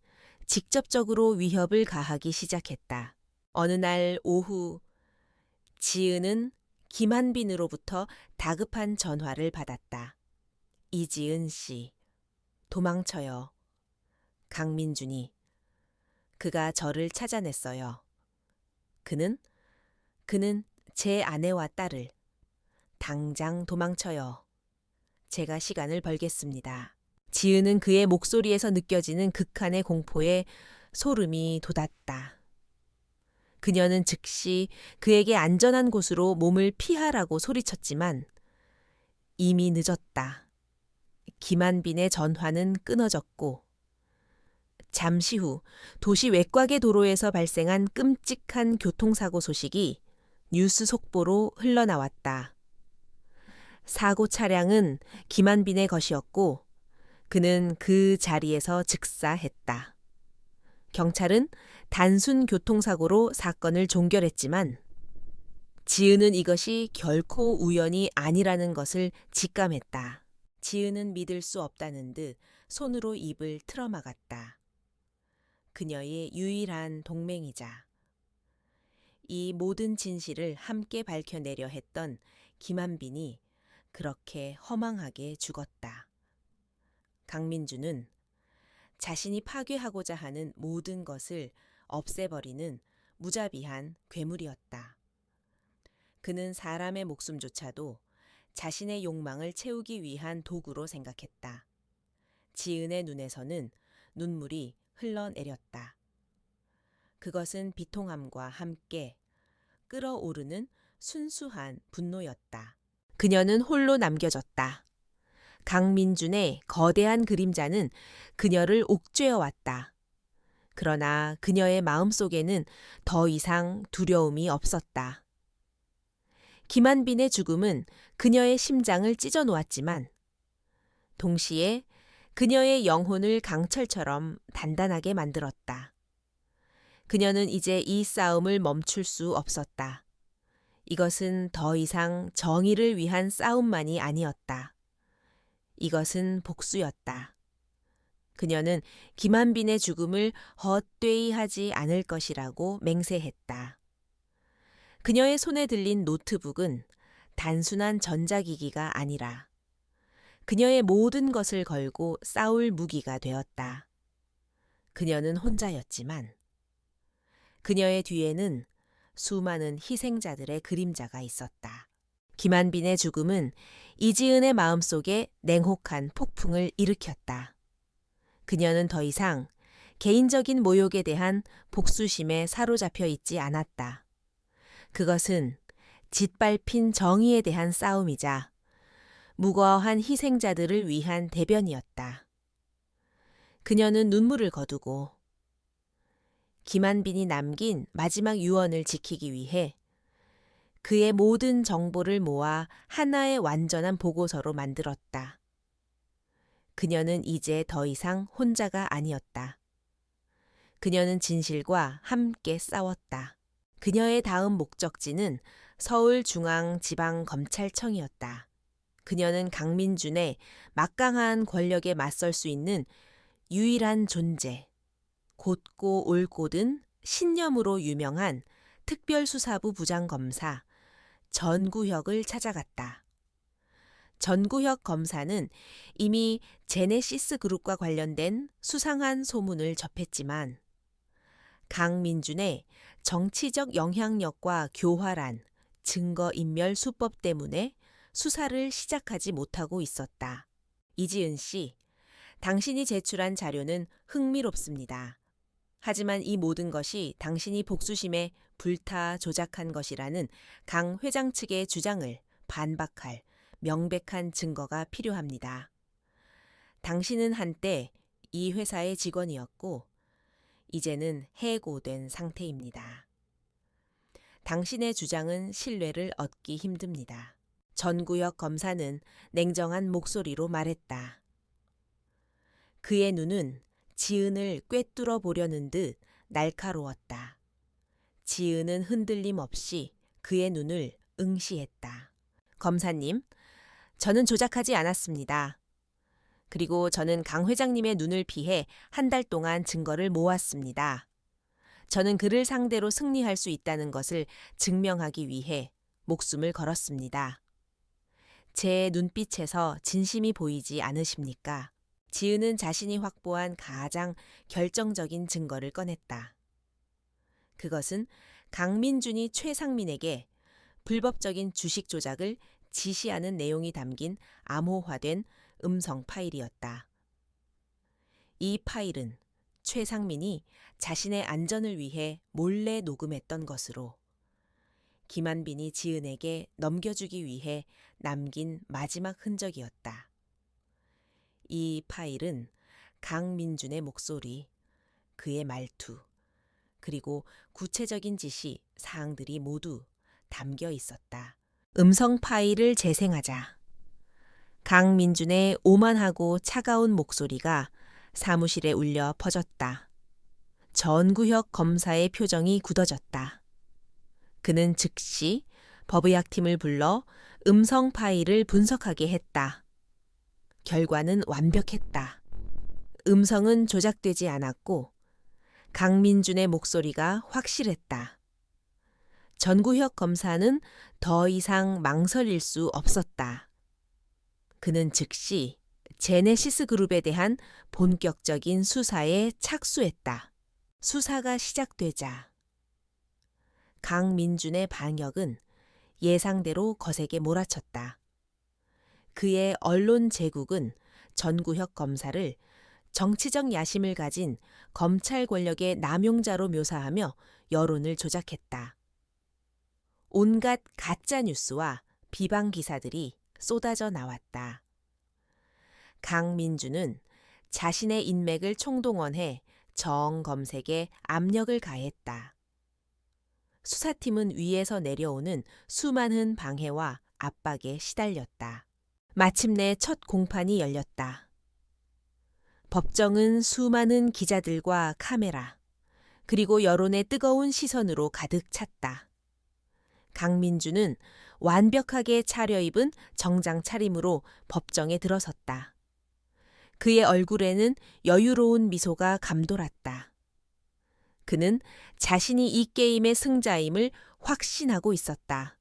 직접적으로 위협을 가하기 시작했다. 어느 날 오후 지은은 김한빈으로부터 다급한 전화를 받았다. 이지은 씨, 도망쳐요. 강민준이. 그가 저를 찾아냈어요. 그는 제 아내와 딸을. 당장 도망쳐요. 제가 시간을 벌겠습니다. 지은은 그의 목소리에서 느껴지는 극한의 공포에 소름이 돋았다. 그녀는 즉시 그에게 안전한 곳으로 몸을 피하라고 소리쳤지만 이미 늦었다. 김한빈의 전화는 끊어졌고 잠시 후 도시 외곽의 도로에서 발생한 끔찍한 교통사고 소식이 뉴스 속보로 흘러나왔다. 사고 차량은 김한빈의 것이었고 그는 그 자리에서 즉사했다. 경찰은 단순 교통사고로 사건을 종결했지만 지은은 이것이 결코 우연이 아니라는 것을 직감했다. 지은은 믿을 수 없다는 듯 손으로 입을 틀어막았다. 그녀의 유일한 동맹이자 이 모든 진실을 함께 밝혀내려 했던 김한빈이 그렇게 허망하게 죽었다. 강민준은 자신이 파괴하고자 하는 모든 것을 없애버리는 무자비한 괴물이었다. 그는 사람의 목숨조차도 자신의 욕망을 채우기 위한 도구로 생각했다. 지은의 눈에서는 눈물이 흘러내렸다. 그것은 비통함과 함께 끓어오르는 순수한 분노였다. 그녀는 홀로 남겨졌다. 강민준의 거대한 그림자는 그녀를 옥죄어 왔다. 그러나 그녀의 마음속에는 더 이상 두려움이 없었다. 김한빈의 죽음은 그녀의 심장을 찢어 놓았지만 동시에 그녀의 영혼을 강철처럼 단단하게 만들었다. 그녀는 이제 이 싸움을 멈출 수 없었다. 이것은 더 이상 정의를 위한 싸움만이 아니었다. 이것은 복수였다. 그녀는 김한빈의 죽음을 헛되이 하지 않을 것이라고 맹세했다. 그녀의 손에 들린 노트북은 단순한 전자기기가 아니라 그녀의 모든 것을 걸고 싸울 무기가 되었다. 그녀는 혼자였지만 그녀의 뒤에는 수많은 희생자들의 그림자가 있었다. 김한빈의 죽음은 이지은의 마음속에 냉혹한 폭풍을 일으켰다. 그녀는 더 이상 개인적인 모욕에 대한 복수심에 사로잡혀 있지 않았다. 그것은 짓밟힌 정의에 대한 싸움이자 무고한 희생자들을 위한 대변이었다. 그녀는 눈물을 거두고 김한빈이 남긴 마지막 유언을 지키기 위해 그의 모든 정보를 모아 하나의 완전한 보고서로 만들었다. 그녀는 이제 더 이상 혼자가 아니었다. 그녀는 진실과 함께 싸웠다. 그녀의 다음 목적지는 서울중앙지방검찰청이었다. 그녀는 강민준의 막강한 권력에 맞설 수 있는 유일한 존재, 곧고 옳고든 신념으로 유명한 특별수사부 부장검사 전구혁을 찾아갔다. 전구혁 검사는 이미 제네시스 그룹과 관련된 수상한 소문을 접했지만 강민준의 정치적 영향력과 교활한 증거인멸 수법 때문에 수사를 시작하지 못하고 있었다. 이지은 씨, 당신이 제출한 자료는 흥미롭습니다. 하지만 이 모든 것이 당신이 복수심에 불타 조작한 것이라는 강 회장 측의 주장을 반박할 명백한 증거가 필요합니다. 당신은 한때 이 회사의 직원이었고 이제는 해고된 상태입니다. 당신의 주장은 신뢰를 얻기 힘듭니다. 전구혁 검사는 냉정한 목소리로 말했다. 그의 눈은 지은을 꿰뚫어 보려는 듯 날카로웠다. 지은은 흔들림 없이 그의 눈을 응시했다. 검사님, 저는 조작하지 않았습니다. 그리고 저는 강 회장님의 눈을 피해 한 달 동안 증거를 모았습니다. 저는 그를 상대로 승리할 수 있다는 것을 증명하기 위해 목숨을 걸었습니다. 제 눈빛에서 진심이 보이지 않으십니까? 지은은 자신이 확보한 가장 결정적인 증거를 꺼냈다. 그것은 강민준이 최상민에게 불법적인 주식 조작을 지시하는 내용이 담긴 암호화된 음성 파일이었다. 이 파일은 최상민이 자신의 안전을 위해 몰래 녹음했던 것으로 김한빈이 지은에게 넘겨주기 위해 남긴 마지막 흔적이었다. 이 파일은 강민준의 목소리, 그의 말투, 그리고 구체적인 지시, 사항들이 모두 담겨 있었다. 음성 파일을 재생하자. 강민준의 오만하고 차가운 목소리가 사무실에 울려 퍼졌다. 전구혁 검사의 표정이 굳어졌다. 그는 즉시 법의학팀을 불러 음성 파일을 분석하게 했다. 결과는 완벽했다. 음성은 조작되지 않았고 강민준의 목소리가 확실했다. 전구혁 검사는 더 이상 망설일 수 없었다. 그는 즉시 제네시스 그룹에 대한 본격적인 수사에 착수했다. 수사가 시작되자 강민준의 반역은 예상대로 거세게 몰아쳤다. 그의 언론 제국은 전구혁 검사를 정치적 야심을 가진 검찰 권력의 남용자로 묘사하며 여론을 조작했다. 온갖 가짜 뉴스와 비방 기사들이 쏟아져 나왔다. 강민준은 자신의 인맥을 총동원해 정검색에 압력을 가했다. 수사팀은 위에서 내려오는 수많은 방해와 압박에 시달렸다. 마침내 첫 공판이 열렸다. 법정은 수많은 기자들과 카메라, 그리고 여론의 뜨거운 시선으로 가득 찼다. 강민준은 완벽하게 차려입은 정장 차림으로 법정에 들어섰다. 그의 얼굴에는 여유로운 미소가 감돌았다. 그는 자신이 이 게임의 승자임을 확신하고 있었다.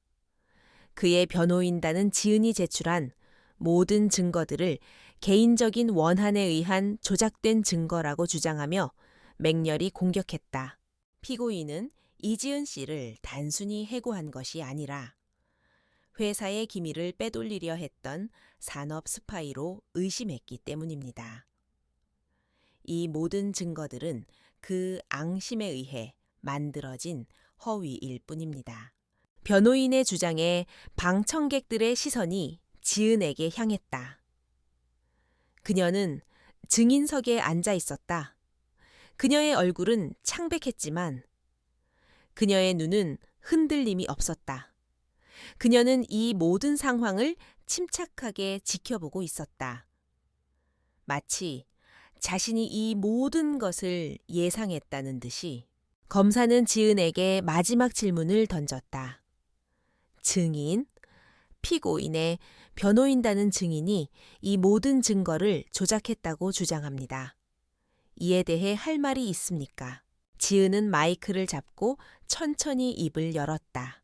그의 변호인단은 지은이 제출한 모든 증거들을 개인적인 원한에 의한 조작된 증거라고 주장하며 맹렬히 공격했다. 피고인은 이지은 씨를 단순히 해고한 것이 아니라 회사의 기밀을 빼돌리려 했던 산업 스파이로 의심했기 때문입니다. 이 모든 증거들은 그 앙심에 의해 만들어진 허위일 뿐입니다. 변호인의 주장에 방청객들의 시선이 지은에게 향했다. 그녀는 증인석에 앉아 있었다. 그녀의 얼굴은 창백했지만 그녀의 눈은 흔들림이 없었다. 그녀는 이 모든 상황을 침착하게 지켜보고 있었다. 마치 자신이 이 모든 것을 예상했다는 듯이. 검사는 지은에게 마지막 질문을 던졌다. 증인, 피고인의 변호인다는 증인이 이 모든 증거를 조작했다고 주장합니다. 이에 대해 할 말이 있습니까? 지은은 마이크를 잡고 천천히 입을 열었다.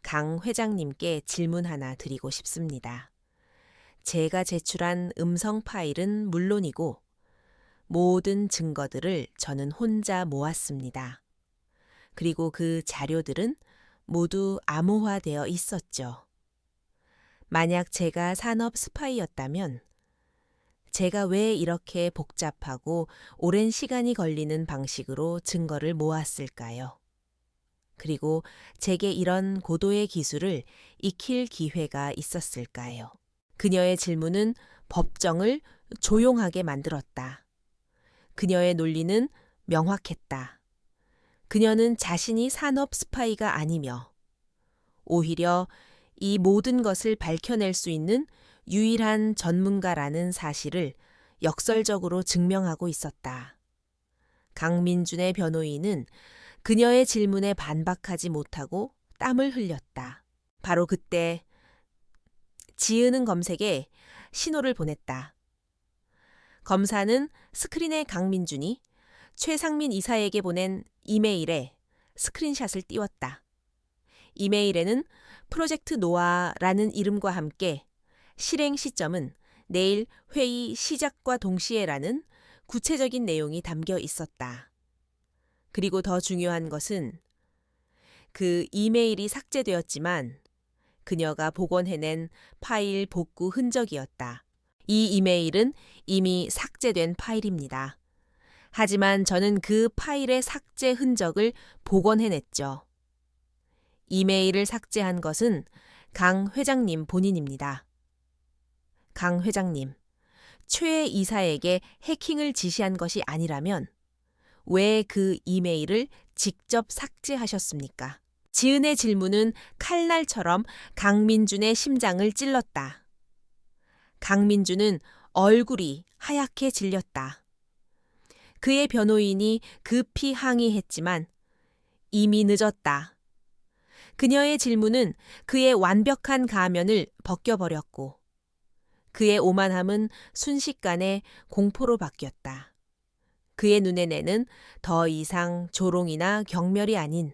강 회장님께 질문 하나 드리고 싶습니다. 제가 제출한 음성 파일은 물론이고 모든 증거들을 저는 혼자 모았습니다. 그리고 그 자료들은 모두 암호화되어 있었죠. 만약 제가 산업 스파이였다면 제가 왜 이렇게 복잡하고 오랜 시간이 걸리는 방식으로 증거를 모았을까요? 그리고 제게 이런 고도의 기술을 익힐 기회가 있었을까요? 그녀의 질문은 법정을 조용하게 만들었다. 그녀의 논리는 명확했다. 그녀는 자신이 산업 스파이가 아니며 오히려 이 모든 것을 밝혀낼 수 있는 유일한 전문가라는 사실을 역설적으로 증명하고 있었다. 강민준의 변호인은 그녀의 질문에 반박하지 못하고 땀을 흘렸다. 바로 그때 지은은 검색에 신호를 보냈다. 검사는 스크린에 강민준이 최상민 이사에게 보낸 이메일에 스크린샷을 띄웠다. 이메일에는 프로젝트 노아라는 이름과 함께 실행 시점은 내일 회의 시작과 동시에라는 구체적인 내용이 담겨 있었다. 그리고 더 중요한 것은 그 이메일이 삭제되었지만 그녀가 복원해낸 파일 복구 흔적이었다. 이 이메일은 이미 삭제된 파일입니다. 하지만 저는 그 파일의 삭제 흔적을 복원해냈죠. 이메일을 삭제한 것은 강 회장님 본인입니다. 강 회장님, 최 이사에게 해킹을 지시한 것이 아니라면 왜 그 이메일을 직접 삭제하셨습니까? 지은의 질문은 칼날처럼 강민준의 심장을 찔렀다. 강민준은 얼굴이 하얗게 질렸다. 그의 변호인이 급히 항의했지만 이미 늦었다. 그녀의 질문은 그의 완벽한 가면을 벗겨버렸고 그의 오만함은 순식간에 공포로 바뀌었다. 그의 눈에는 더 이상 조롱이나 경멸이 아닌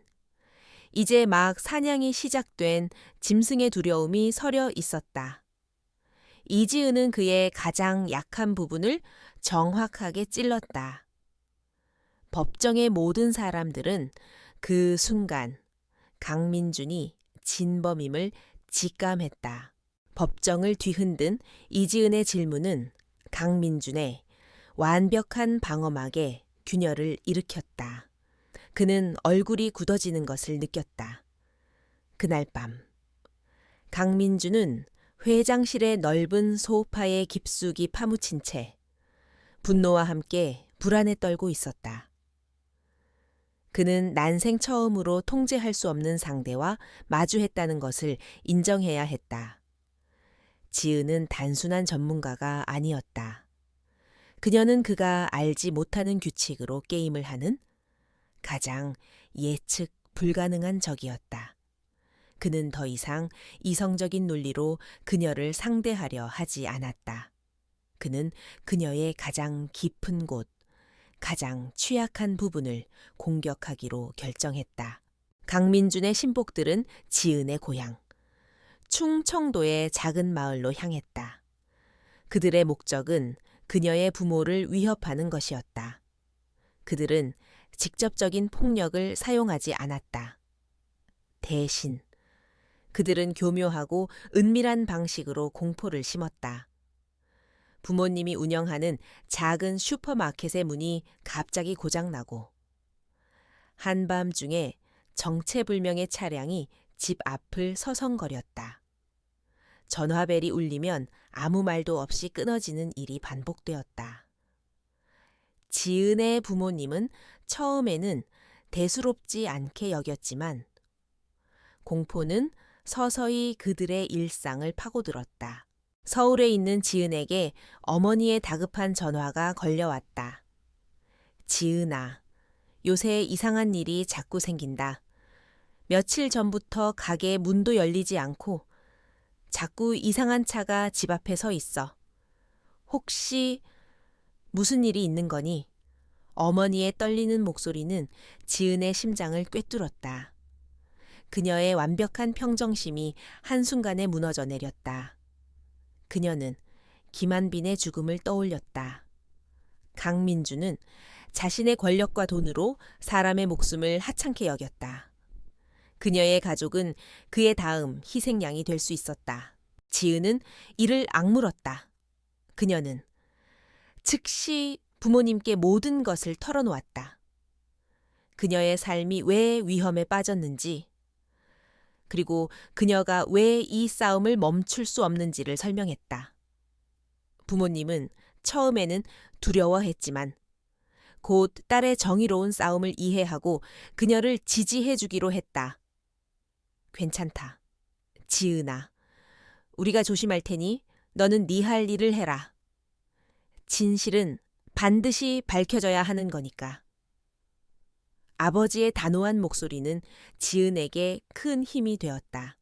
이제 막 사냥이 시작된 짐승의 두려움이 서려 있었다. 이지은은 그의 가장 약한 부분을 정확하게 찔렀다. 법정의 모든 사람들은 그 순간 강민준이 진범임을 직감했다. 법정을 뒤흔든 이지은의 질문은 강민준의 완벽한 방어막에 균열을 일으켰다. 그는 얼굴이 굳어지는 것을 느꼈다. 그날 밤 강민준은 회장실의 넓은 소파에 깊숙이 파묻힌 채 분노와 함께 불안에 떨고 있었다. 그는 난생 처음으로 통제할 수 없는 상대와 마주했다는 것을 인정해야 했다. 지은은 단순한 전문가가 아니었다. 그녀는 그가 알지 못하는 규칙으로 게임을 하는 가장 예측 불가능한 적이었다. 그는 더 이상 이성적인 논리로 그녀를 상대하려 하지 않았다. 그는 그녀의 가장 깊은 곳, 가장 취약한 부분을 공격하기로 결정했다. 강민준의 신복들은 지은의 고향, 충청도의 작은 마을로 향했다. 그들의 목적은 그녀의 부모를 위협하는 것이었다. 그들은 직접적인 폭력을 사용하지 않았다. 대신 그들은 교묘하고 은밀한 방식으로 공포를 심었다. 부모님이 운영하는 작은 슈퍼마켓의 문이 갑자기 고장나고 한밤중에 정체불명의 차량이 집 앞을 서성거렸다. 전화벨이 울리면 아무 말도 없이 끊어지는 일이 반복되었다. 지은의 부모님은 처음에는 대수롭지 않게 여겼지만 공포는 서서히 그들의 일상을 파고들었다. 서울에 있는 지은에게 어머니의 다급한 전화가 걸려왔다. 지은아, 요새 이상한 일이 자꾸 생긴다. 며칠 전부터 가게 문도 열리지 않고 자꾸 이상한 차가 집 앞에 서 있어. 혹시 무슨 일이 있는 거니? 어머니의 떨리는 목소리는 지은의 심장을 꿰뚫었다. 그녀의 완벽한 평정심이 한순간에 무너져 내렸다. 그녀는 김한빈의 죽음을 떠올렸다. 강민주는 자신의 권력과 돈으로 사람의 목숨을 하찮게 여겼다. 그녀의 가족은 그의 다음 희생양이 될 수 있었다. 지은은 이를 악물었다. 그녀는 즉시 부모님께 모든 것을 털어놓았다. 그녀의 삶이 왜 위험에 빠졌는지, 그리고 그녀가 왜 이 싸움을 멈출 수 없는지를 설명했다. 부모님은 처음에는 두려워했지만 곧 딸의 정의로운 싸움을 이해하고 그녀를 지지해 주기로 했다. 괜찮다. 지은아, 우리가 조심할 테니 너는 네 할 일을 해라. 진실은 반드시 밝혀져야 하는 거니까. 아버지의 단호한 목소리는 지은에게 큰 힘이 되었다.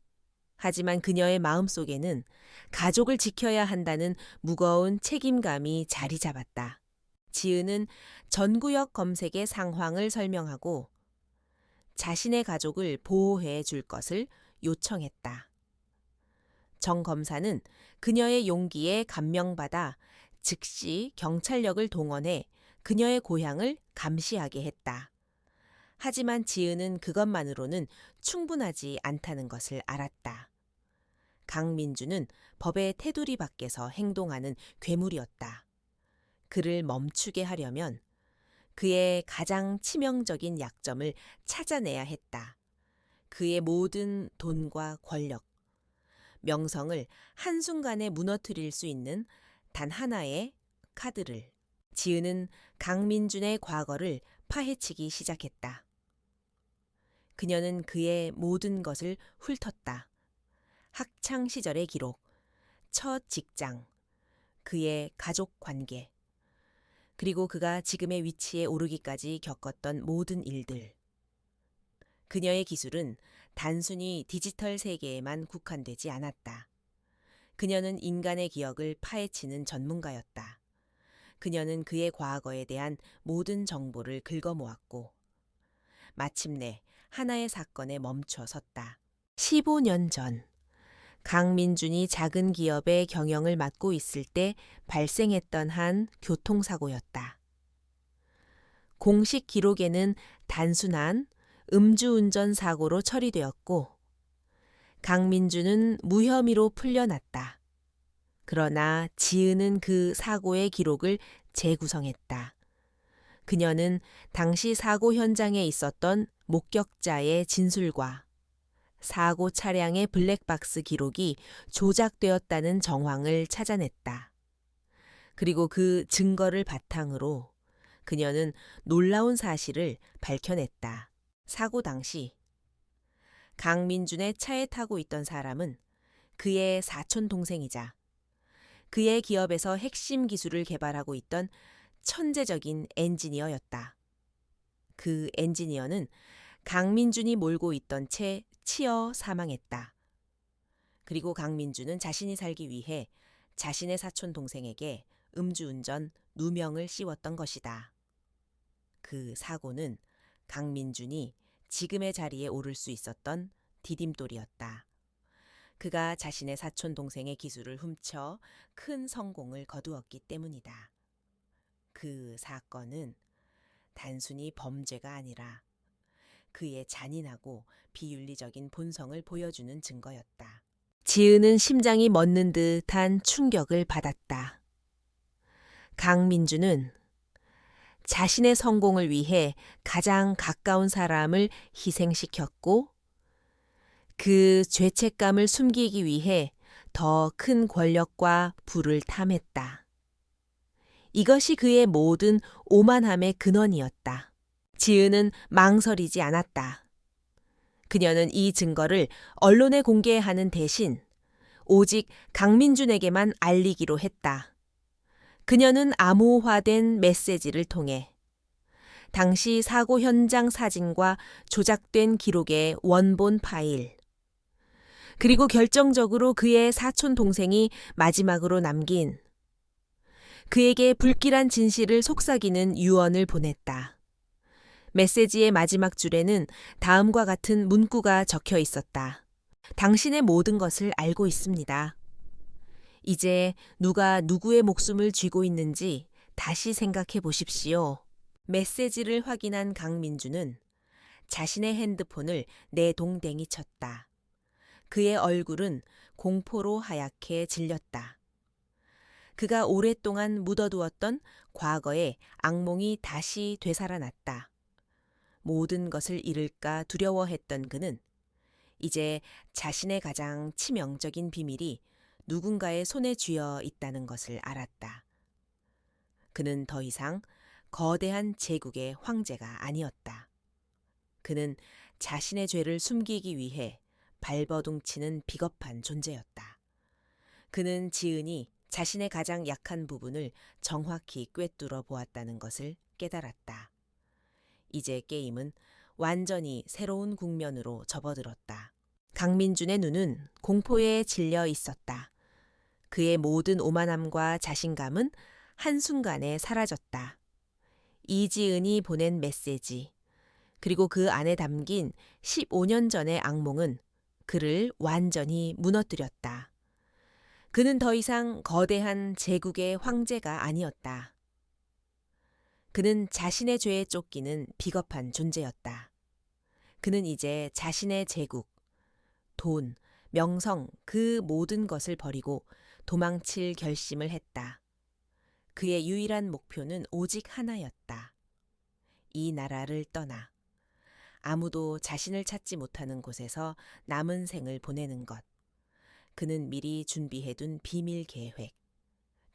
하지만 그녀의 마음속에는 가족을 지켜야 한다는 무거운 책임감이 자리 잡았다. 지은은 전구역 검색의 상황을 설명하고 자신의 가족을 보호해 줄 것을 요청했다. 정 검사는 그녀의 용기에 감명받아 즉시 경찰력을 동원해 그녀의 고향을 감시하게 했다. 하지만 지은은 그것만으로는 충분하지 않다는 것을 알았다. 강민주는 법의 테두리 밖에서 행동하는 괴물이었다. 그를 멈추게 하려면 그의 가장 치명적인 약점을 찾아내야 했다. 그의 모든 돈과 권력, 명성을 한순간에 무너뜨릴 수 있는 단 하나의 카드를. 지은은 강민준의 과거를 파헤치기 시작했다. 그녀는 그의 모든 것을 훑었다. 학창 시절의 기록, 첫 직장, 그의 가족 관계, 그리고 그가 지금의 위치에 오르기까지 겪었던 모든 일들. 그녀의 기술은 단순히 디지털 세계에만 국한되지 않았다. 그녀는 인간의 기억을 파헤치는 전문가였다. 그녀는 그의 과거에 대한 모든 정보를 긁어모았고 마침내 하나의 사건에 멈춰 섰다. 15년 전 강민준이 작은 기업의 경영을 맡고 있을 때 발생했던 한 교통사고였다. 공식 기록에는 단순한 음주운전 사고로 처리되었고 강민준은 무혐의로 풀려났다. 그러나 지은은 그 사고의 기록을 재구성했다. 그녀는 당시 사고 현장에 있었던 목격자의 진술과 사고 차량의 블랙박스 기록이 조작되었다는 정황을 찾아냈다. 그리고 그 증거를 바탕으로 그녀는 놀라운 사실을 밝혀냈다. 사고 당시 강민준의 차에 타고 있던 사람은 그의 사촌 동생이자 그의 기업에서 핵심 기술을 개발하고 있던 천재적인 엔지니어였다. 그 엔지니어는 강민준이 몰고 있던 채 치여 사망했다. 그리고 강민준은 자신이 살기 위해 자신의 사촌 동생에게 음주운전 누명을 씌웠던 것이다. 그 사고는 강민준이 지금의 자리에 오를 수 있었던 디딤돌이었다. 그가 자신의 사촌 동생의 기술을 훔쳐 큰 성공을 거두었기 때문이다. 그 사건은 단순히 범죄가 아니라 그의 잔인하고 비윤리적인 본성을 보여주는 증거였다. 지은은 심장이 멎는 듯한 충격을 받았다. 강민주는 자신의 성공을 위해 가장 가까운 사람을 희생시켰고 그 죄책감을 숨기기 위해 더 큰 권력과 부를 탐했다. 이것이 그의 모든 오만함의 근원이었다. 지은은 망설이지 않았다. 그녀는 이 증거를 언론에 공개하는 대신 오직 강민준에게만 알리기로 했다. 그녀는 암호화된 메시지를 통해 당시 사고 현장 사진과 조작된 기록의 원본 파일, 그리고 결정적으로 그의 사촌 동생이 마지막으로 남긴 그에게 불길한 진실을 속삭이는 유언을 보냈다. 메시지의 마지막 줄에는 다음과 같은 문구가 적혀 있었다. 당신의 모든 것을 알고 있습니다. 이제 누가 누구의 목숨을 쥐고 있는지 다시 생각해 보십시오. 메시지를 확인한 강민주는 자신의 핸드폰을 내동댕이 쳤다. 그의 얼굴은 공포로 하얗게 질렸다. 그가 오랫동안 묻어두었던 과거의 악몽이 다시 되살아났다. 모든 것을 잃을까 두려워했던 그는 이제 자신의 가장 치명적인 비밀이 누군가의 손에 쥐어 있다는 것을 알았다. 그는 더 이상 거대한 제국의 황제가 아니었다. 그는 자신의 죄를 숨기기 위해 발버둥치는 비겁한 존재였다. 그는 지은이 자신의 가장 약한 부분을 정확히 꿰뚫어 보았다는 것을 깨달았다. 이제 게임은 완전히 새로운 국면으로 접어들었다. 강민준의 눈은 공포에 질려 있었다. 그의 모든 오만함과 자신감은 한순간에 사라졌다. 이지은이 보낸 메시지, 그리고 그 안에 담긴 15년 전의 악몽은 그를 완전히 무너뜨렸다. 그는 더 이상 거대한 제국의 황제가 아니었다. 그는 자신의 죄에 쫓기는 비겁한 존재였다. 그는 이제 자신의 제국, 돈, 명성, 그 모든 것을 버리고 도망칠 결심을 했다. 그의 유일한 목표는 오직 하나였다. 이 나라를 떠나 아무도 자신을 찾지 못하는 곳에서 남은 생을 보내는 것. 그는 미리 준비해둔 비밀 계획,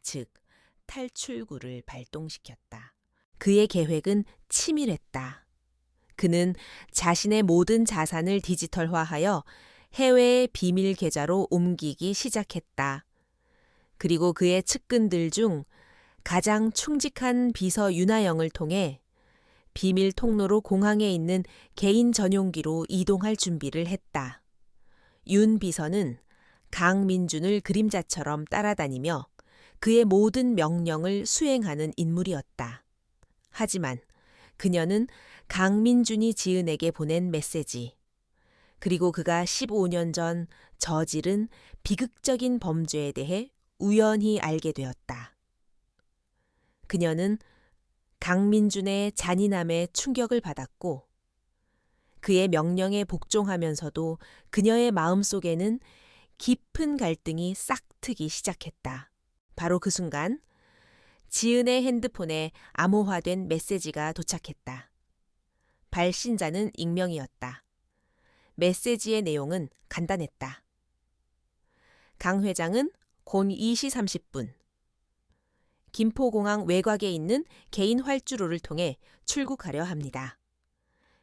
즉 탈출구를 발동시켰다. 그의 계획은 치밀했다. 그는 자신의 모든 자산을 디지털화하여 해외의 비밀 계좌로 옮기기 시작했다. 그리고 그의 측근들 중 가장 충직한 비서 윤하영을 통해 비밀 통로로 공항에 있는 개인 전용기로 이동할 준비를 했다. 윤 비서는 강민준을 그림자처럼 따라다니며 그의 모든 명령을 수행하는 인물이었다. 하지만 그녀는 강민준이 지은에게 보낸 메시지, 그리고 그가 15년 전 저지른 비극적인 범죄에 대해 우연히 알게 되었다. 그녀는 강민준의 잔인함에 충격을 받았고 그의 명령에 복종하면서도 그녀의 마음속에는 깊은 갈등이 싹트기 시작했다. 바로 그 순간 지은의 핸드폰에 암호화된 메시지가 도착했다. 발신자는 익명이었다. 메시지의 내용은 간단했다. 강 회장은 곧 2시 30분 김포공항 외곽에 있는 개인 활주로를 통해 출국하려 합니다.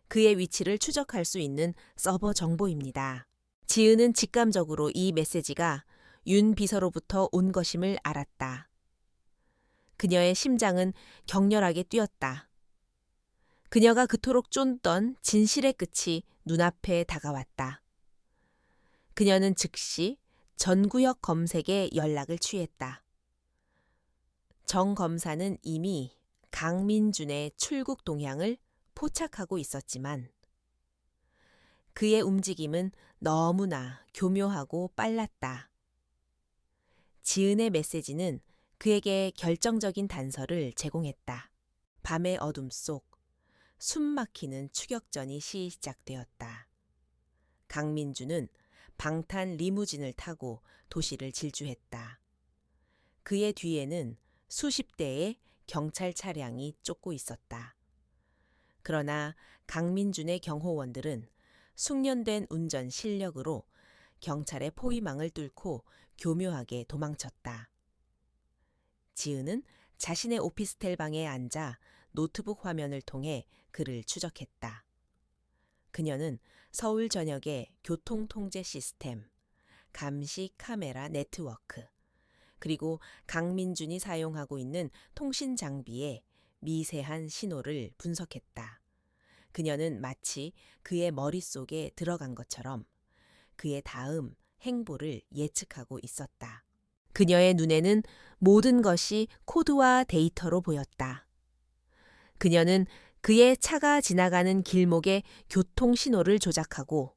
그의 위치를 추적할 수 있는 서버 정보입니다. 지은은 직감적으로 이 메시지가 윤 비서로부터 온 것임을 알았다. 그녀의 심장은 격렬하게 뛰었다. 그녀가 그토록 쫓던 진실의 끝이 눈앞에 다가왔다. 그녀는 즉시 전구역 검색에 연락을 취했다. 정 검사는 이미 강민준의 출국 동향을 포착하고 있었지만 그의 움직임은 너무나 교묘하고 빨랐다. 지은의 메시지는 그에게 결정적인 단서를 제공했다. 밤의 어둠 속 숨막히는 추격전이 시작되었다. 강민주는 방탄 리무진을 타고 도시를 질주했다. 그의 뒤에는 수십 대의 경찰 차량이 쫓고 있었다. 그러나 강민준의 경호원들은 숙련된 운전 실력으로 경찰의 포위망을 뚫고 교묘하게 도망쳤다. 지은은 자신의 오피스텔 방에 앉아 노트북 화면을 통해 그를 추적했다. 그녀는 서울 전역의 교통 통제 시스템, 감시 카메라 네트워크, 그리고 강민준이 사용하고 있는 통신 장비의 미세한 신호를 분석했다. 그녀는 마치 그의 머릿속에 들어간 것처럼 그의 다음 행보를 예측하고 있었다. 그녀의 눈에는 모든 것이 코드와 데이터로 보였다. 그녀는 그의 차가 지나가는 길목의 교통 신호를 조작하고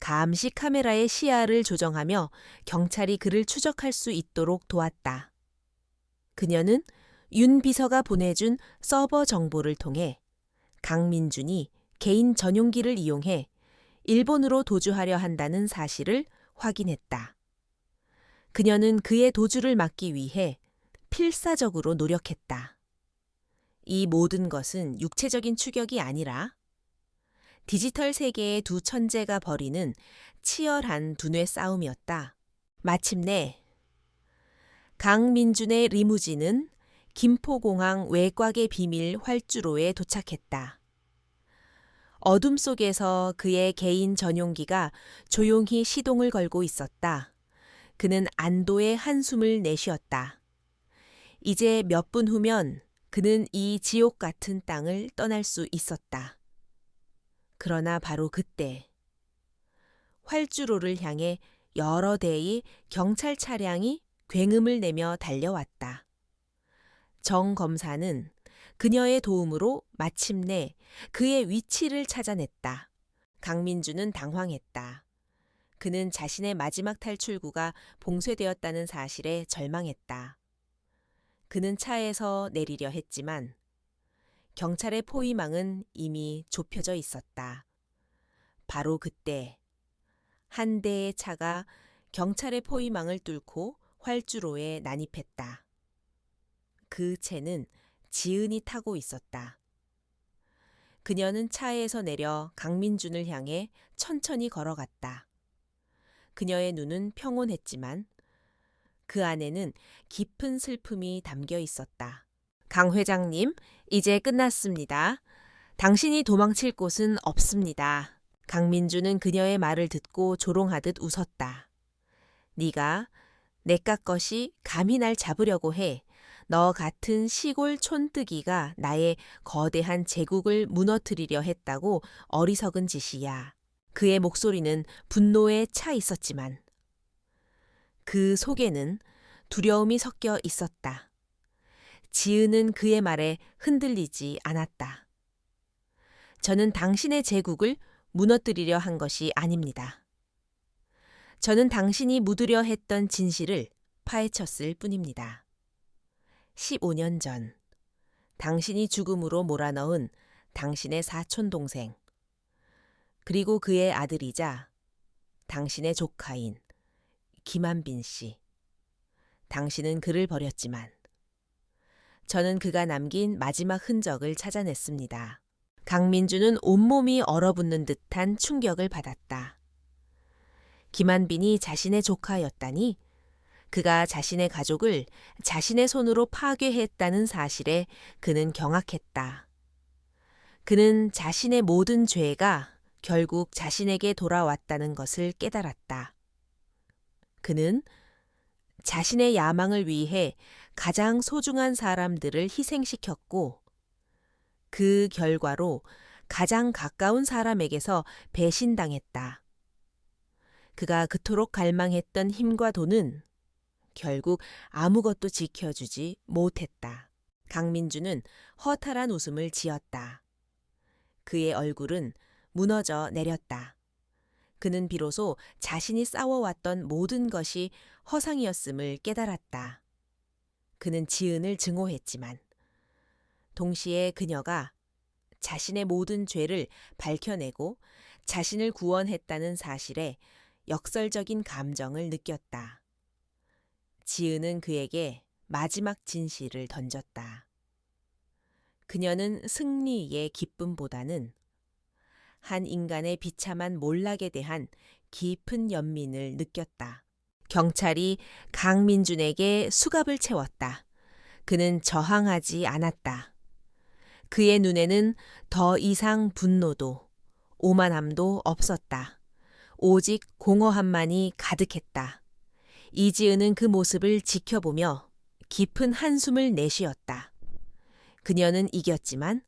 감시 카메라의 시야를 조정하며 경찰이 그를 추적할 수 있도록 도왔다. 그녀는 윤 비서가 보내준 서버 정보를 통해 강민준이 개인 전용기를 이용해 일본으로 도주하려 한다는 사실을 확인했다. 그녀는 그의 도주를 막기 위해 필사적으로 노력했다. 이 모든 것은 육체적인 추격이 아니라 디지털 세계의 두 천재가 벌이는 치열한 두뇌 싸움이었다. 마침내 강민준의 리무진은 김포공항 외곽의 비밀 활주로에 도착했다. 어둠 속에서 그의 개인 전용기가 조용히 시동을 걸고 있었다. 그는 안도의 한숨을 내쉬었다. 이제 몇 분 후면 그는 이 지옥 같은 땅을 떠날 수 있었다. 그러나 바로 그때 활주로를 향해 여러 대의 경찰 차량이 굉음을 내며 달려왔다. 정 검사는 그녀의 도움으로 마침내 그의 위치를 찾아냈다. 강민준은 당황했다. 그는 자신의 마지막 탈출구가 봉쇄되었다는 사실에 절망했다. 그는 차에서 내리려 했지만 경찰의 포위망은 이미 좁혀져 있었다. 바로 그때 한 대의 차가 경찰의 포위망을 뚫고 활주로에 난입했다. 그 채는 지은이 타고 있었다. 그녀는 차에서 내려 강민준을 향해 천천히 걸어갔다. 그녀의 눈은 평온했지만 그 안에는 깊은 슬픔이 담겨 있었다. 강 회장님, 이제 끝났습니다. 당신이 도망칠 곳은 없습니다. 강민주는 그녀의 말을 듣고 조롱하듯 웃었다. 네가 내깟 것이 감히 날 잡으려고 해. 너 같은 시골 촌뜨기가 나의 거대한 제국을 무너뜨리려 했다고 어리석은 짓이야. 그의 목소리는 분노에 차 있었지만 그 속에는 두려움이 섞여 있었다. 지은은 그의 말에 흔들리지 않았다. 저는 당신의 제국을 무너뜨리려 한 것이 아닙니다. 저는 당신이 묻으려 했던 진실을 파헤쳤을 뿐입니다. 15년 전 당신이 죽음으로 몰아넣은 당신의 사촌 동생, 그리고 그의 아들이자 당신의 조카인 김한빈 씨. 당신은 그를 버렸지만 저는 그가 남긴 마지막 흔적을 찾아냈습니다. 강민주는 온몸이 얼어붙는 듯한 충격을 받았다. 김한빈이 자신의 조카였다니, 그가 자신의 가족을 자신의 손으로 파괴했다는 사실에 그는 경악했다. 그는 자신의 모든 죄가 결국 자신에게 돌아왔다는 것을 깨달았다. 그는 자신의 야망을 위해 가장 소중한 사람들을 희생시켰고 그 결과로 가장 가까운 사람에게서 배신당했다. 그가 그토록 갈망했던 힘과 돈은 결국 아무것도 지켜주지 못했다. 강민주는 허탈한 웃음을 지었다. 그의 얼굴은 무너져 내렸다. 그는 비로소 자신이 싸워왔던 모든 것이 허상이었음을 깨달았다. 그는 지은을 증오했지만 동시에 그녀가 자신의 모든 죄를 밝혀내고 자신을 구원했다는 사실에 역설적인 감정을 느꼈다. 지은은 그에게 마지막 진실을 던졌다. 그녀는 승리의 기쁨보다는 한 인간의 비참한 몰락에 대한 깊은 연민을 느꼈다. 경찰이 강민준에게 수갑을 채웠다. 그는 저항하지 않았다. 그의 눈에는 더 이상 분노도 오만함도 없었다. 오직 공허함만이 가득했다. 이지은은 그 모습을 지켜보며 깊은 한숨을 내쉬었다. 그녀는 이겼지만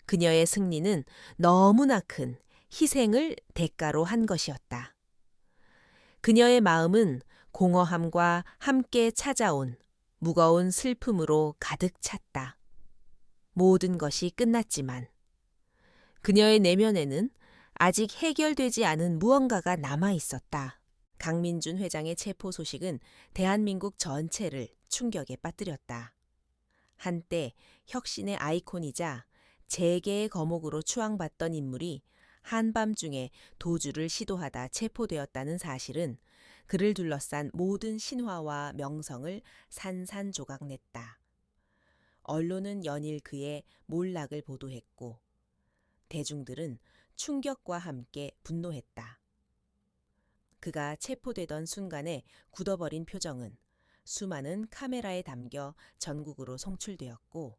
그녀의 승리는 너무나 큰 희생을 대가로 한 것이었다. 그녀의 마음은 공허함과 함께 찾아온 무거운 슬픔으로 가득 찼다. 모든 것이 끝났지만 그녀의 내면에는 아직 해결되지 않은 무언가가 남아 있었다. 강민준 회장의 체포 소식은 대한민국 전체를 충격에 빠뜨렸다. 한때 혁신의 아이콘이자 재계의 거목으로 추앙받던 인물이 한밤중에 도주를 시도하다 체포되었다는 사실은 그를 둘러싼 모든 신화와 명성을 산산조각냈다. 언론은 연일 그의 몰락을 보도했고 대중들은 충격과 함께 분노했다. 그가 체포되던 순간에 굳어버린 표정은 수많은 카메라에 담겨 전국으로 송출되었고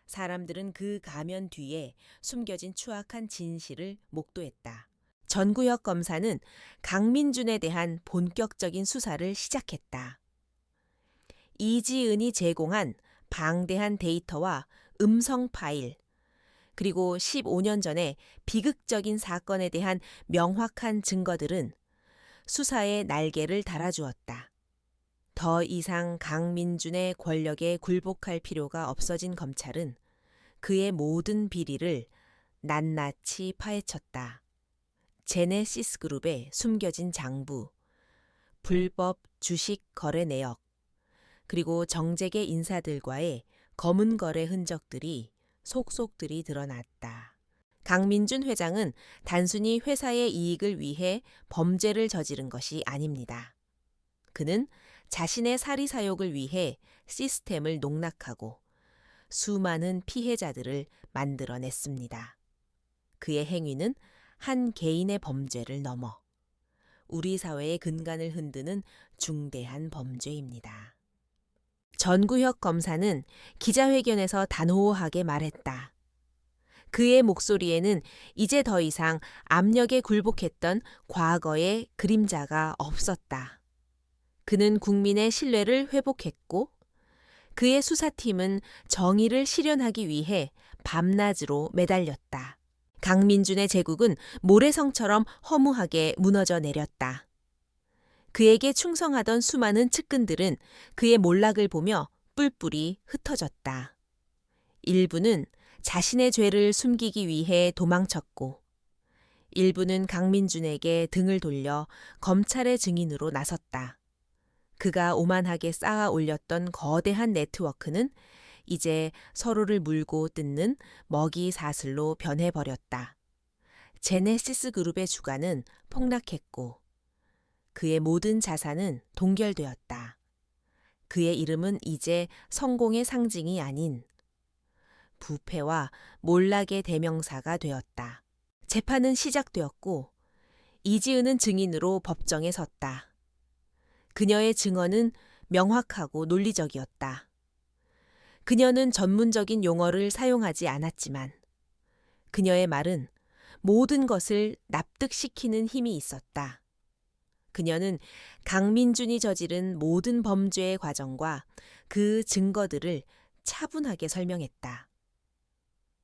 사람들은 그 가면 뒤에 숨겨진 추악한 진실을 목도했다. 전구혁 검사는 강민준에 대한 본격적인 수사를 시작했다. 이지은이 제공한 방대한 데이터와 음성 파일, 그리고 15년 전에 비극적인 사건에 대한 명확한 증거들은 수사의 날개를 달아주었다. 더 이상 강민준의 권력에 굴복할 필요가 없어진 검찰은 그의 모든 비리를 낱낱이 파헤쳤다. 제네시스 그룹의 숨겨진 장부, 불법 주식 거래 내역, 그리고 정재계 인사들과의 검은 거래 흔적들이 속속들이 드러났다. 강민준 회장은 단순히 회사의 이익을 위해 범죄를 저지른 것이 아닙니다. 그는 자신의 사리사욕을 위해 시스템을 농락하고 수많은 피해자들을 만들어냈습니다. 그의 행위는 한 개인의 범죄를 넘어 우리 사회의 근간을 흔드는 중대한 범죄입니다. 전구혁 검사는 기자회견에서 단호하게 말했다. 그의 목소리에는 이제 더 이상 압력에 굴복했던 과거의 그림자가 없었다. 그는 국민의 신뢰를 회복했고 그의 수사팀은 정의를 실현하기 위해 밤낮으로 매달렸다. 강민준의 제국은 모래성처럼 허무하게 무너져 내렸다. 그에게 충성하던 수많은 측근들은 그의 몰락을 보며 뿔뿔이 흩어졌다. 일부는 자신의 죄를 숨기기 위해 도망쳤고 일부는 강민준에게 등을 돌려 검찰의 증인으로 나섰다. 그가 오만하게 쌓아 올렸던 거대한 네트워크는 이제 서로를 물고 뜯는 먹이 사슬로 변해버렸다. 제네시스 그룹의 주가는 폭락했고 그의 모든 자산은 동결되었다. 그의 이름은 이제 성공의 상징이 아닌 부패와 몰락의 대명사가 되었다. 재판은 시작되었고 이지은은 증인으로 법정에 섰다. 그녀의 증언은 명확하고 논리적이었다. 그녀는 전문적인 용어를 사용하지 않았지만 그녀의 말은 모든 것을 납득시키는 힘이 있었다. 그녀는 강민준이 저지른 모든 범죄의 과정과 그 증거들을 차분하게 설명했다.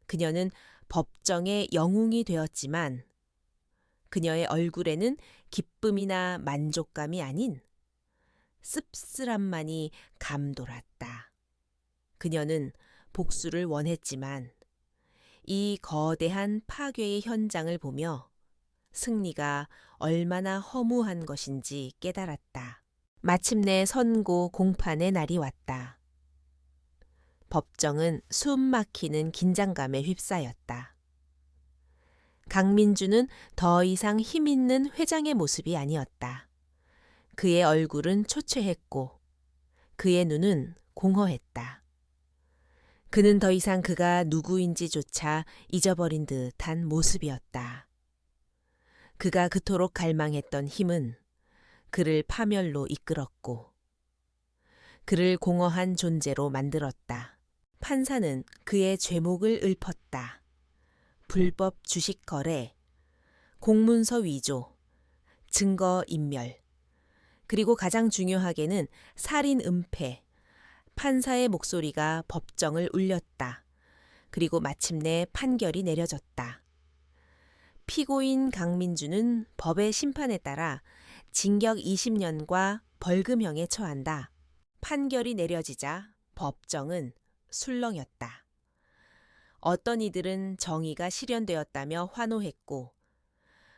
그녀는 법정의 영웅이 되었지만 그녀의 얼굴에는 기쁨이나 만족감이 아닌 씁쓸함만이 감돌았다. 그녀는 복수를 원했지만 이 거대한 파괴의 현장을 보며 승리가 얼마나 허무한 것인지 깨달았다. 마침내 선고 공판의 날이 왔다. 법정은 숨 막히는 긴장감에 휩싸였다. 강민주는 더 이상 힘있는 회장의 모습이 아니었다. 그의 얼굴은 초췌했고 그의 눈은 공허했다. 그는 더 이상 그가 누구인지조차 잊어버린 듯한 모습이었다. 그가 그토록 갈망했던 힘은 그를 파멸로 이끌었고 그를 공허한 존재로 만들었다. 판사는 그의 죄목을 읊었다. 불법 주식 거래, 공문서 위조, 증거 인멸, 그리고 가장 중요하게는 살인 은폐. 판사의 목소리가 법정을 울렸다. 그리고 마침내 판결이 내려졌다. 피고인 강민주는 법의 심판에 따라 징역 20년과 벌금형에 처한다. 판결이 내려지자 법정은 술렁였다. 어떤 이들은 정의가 실현되었다며 환호했고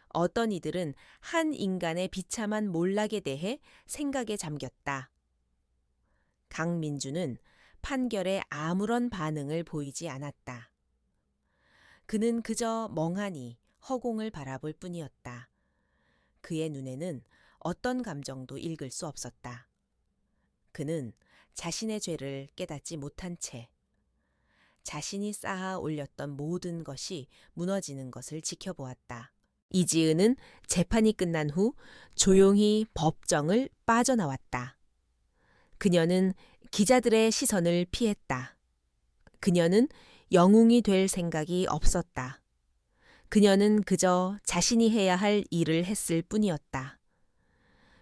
어떤 이들은 한 인간의 비참한 몰락에 대해 생각에 잠겼다. 강민주는 판결에 아무런 반응을 보이지 않았다. 그는 그저 멍하니 허공을 바라볼 뿐이었다. 그의 눈에는 어떤 감정도 읽을 수 없었다. 그는 자신의 죄를 깨닫지 못한 채 자신이 쌓아 올렸던 모든 것이 무너지는 것을 지켜보았다. 이지은은 재판이 끝난 후 조용히 법정을 빠져나왔다. 그녀는 기자들의 시선을 피했다. 그녀는 영웅이 될 생각이 없었다. 그녀는 그저 자신이 해야 할 일을 했을 뿐이었다.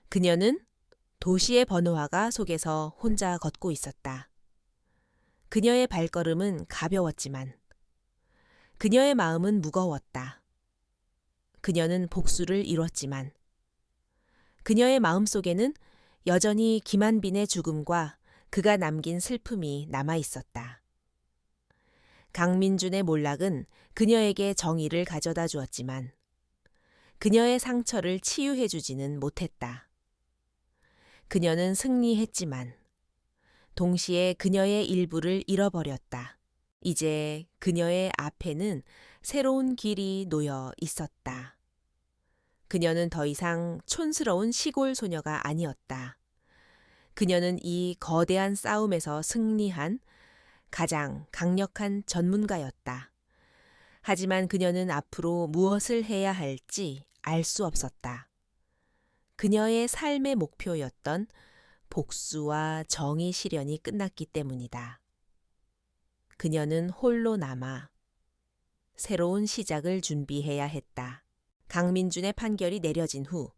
그녀는 도시의 번화가 속에서 혼자 걷고 있었다. 그녀의 발걸음은 가벼웠지만 그녀의 마음은 무거웠다. 그녀는 복수를 이뤘지만 그녀의 마음속에는 여전히 김한빈의 죽음과 그가 남긴 슬픔이 남아 있었다. 강민준의 몰락은 그녀에게 정의를 가져다 주었지만 그녀의 상처를 치유해 주지는 못했다. 그녀는 승리했지만 동시에 그녀의 일부를 잃어버렸다. 이제 그녀의 앞에는 새로운 길이 놓여 있었다. 그녀는 더 이상 촌스러운 시골 소녀가 아니었다. 그녀는 이 거대한 싸움에서 승리한 가장 강력한 전문가였다. 하지만 그녀는 앞으로 무엇을 해야 할지 알 수 없었다. 그녀의 삶의 목표였던 복수와 정의 실현이 끝났기 때문이다. 그녀는 홀로 남아 새로운 시작을 준비해야 했다. 강민준의 판결이 내려진 후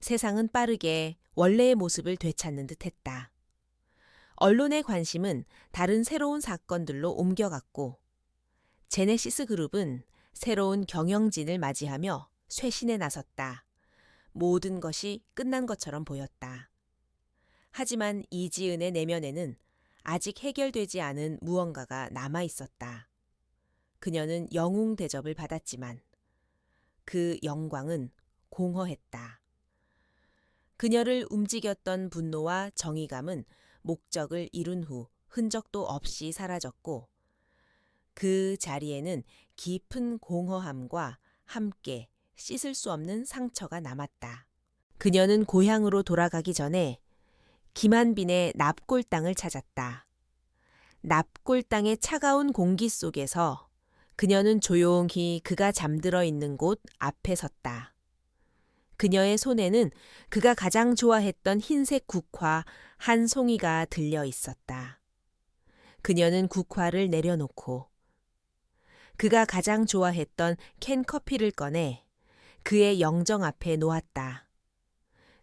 세상은 빠르게 원래의 모습을 되찾는 듯했다. 언론의 관심은 다른 새로운 사건들로 옮겨갔고 제네시스 그룹은 새로운 경영진을 맞이하며 쇄신에 나섰다. 모든 것이 끝난 것처럼 보였다. 하지만 이지은의 내면에는 아직 해결되지 않은 무언가가 남아 있었다. 그녀는 영웅 대접을 받았지만 그 영광은 공허했다. 그녀를 움직였던 분노와 정의감은 목적을 이룬 후 흔적도 없이 사라졌고 그 자리에는 깊은 공허함과 함께 씻을 수 없는 상처가 남았다. 그녀는 고향으로 돌아가기 전에 김한빈의 납골당을 찾았다. 납골당의 차가운 공기 속에서 그녀는 조용히 그가 잠들어 있는 곳 앞에 섰다. 그녀의 손에는 그가 가장 좋아했던 흰색 국화 한 송이가 들려 있었다. 그녀는 국화를 내려놓고 그가 가장 좋아했던 캔커피를 꺼내 그의 영정 앞에 놓았다.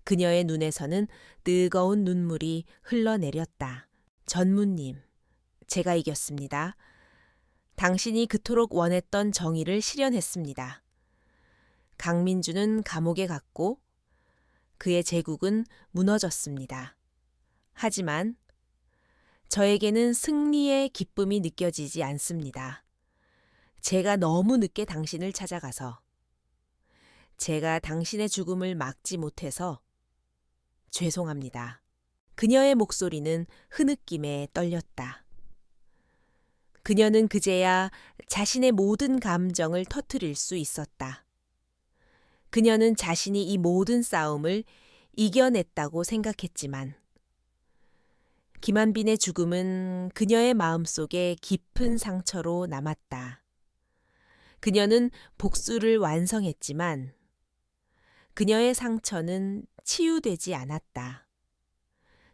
그녀의 눈에서는 뜨거운 눈물이 흘러내렸다. 전무님, 제가 이겼습니다. 당신이 그토록 원했던 정의를 실현했습니다. 강민주는 감옥에 갔고 그의 제국은 무너졌습니다. 하지만 저에게는 승리의 기쁨이 느껴지지 않습니다. 제가 너무 늦게 당신을 찾아가서 제가 당신의 죽음을 막지 못해서 죄송합니다. 그녀의 목소리는 흐느낌에 떨렸다. 그녀는 그제야 자신의 모든 감정을 터뜨릴 수 있었다. 그녀는 자신이 이 모든 싸움을 이겨냈다고 생각했지만 김한빈의 죽음은 그녀의 마음속에 깊은 상처로 남았다. 그녀는 복수를 완성했지만 그녀의 상처는 치유되지 않았다.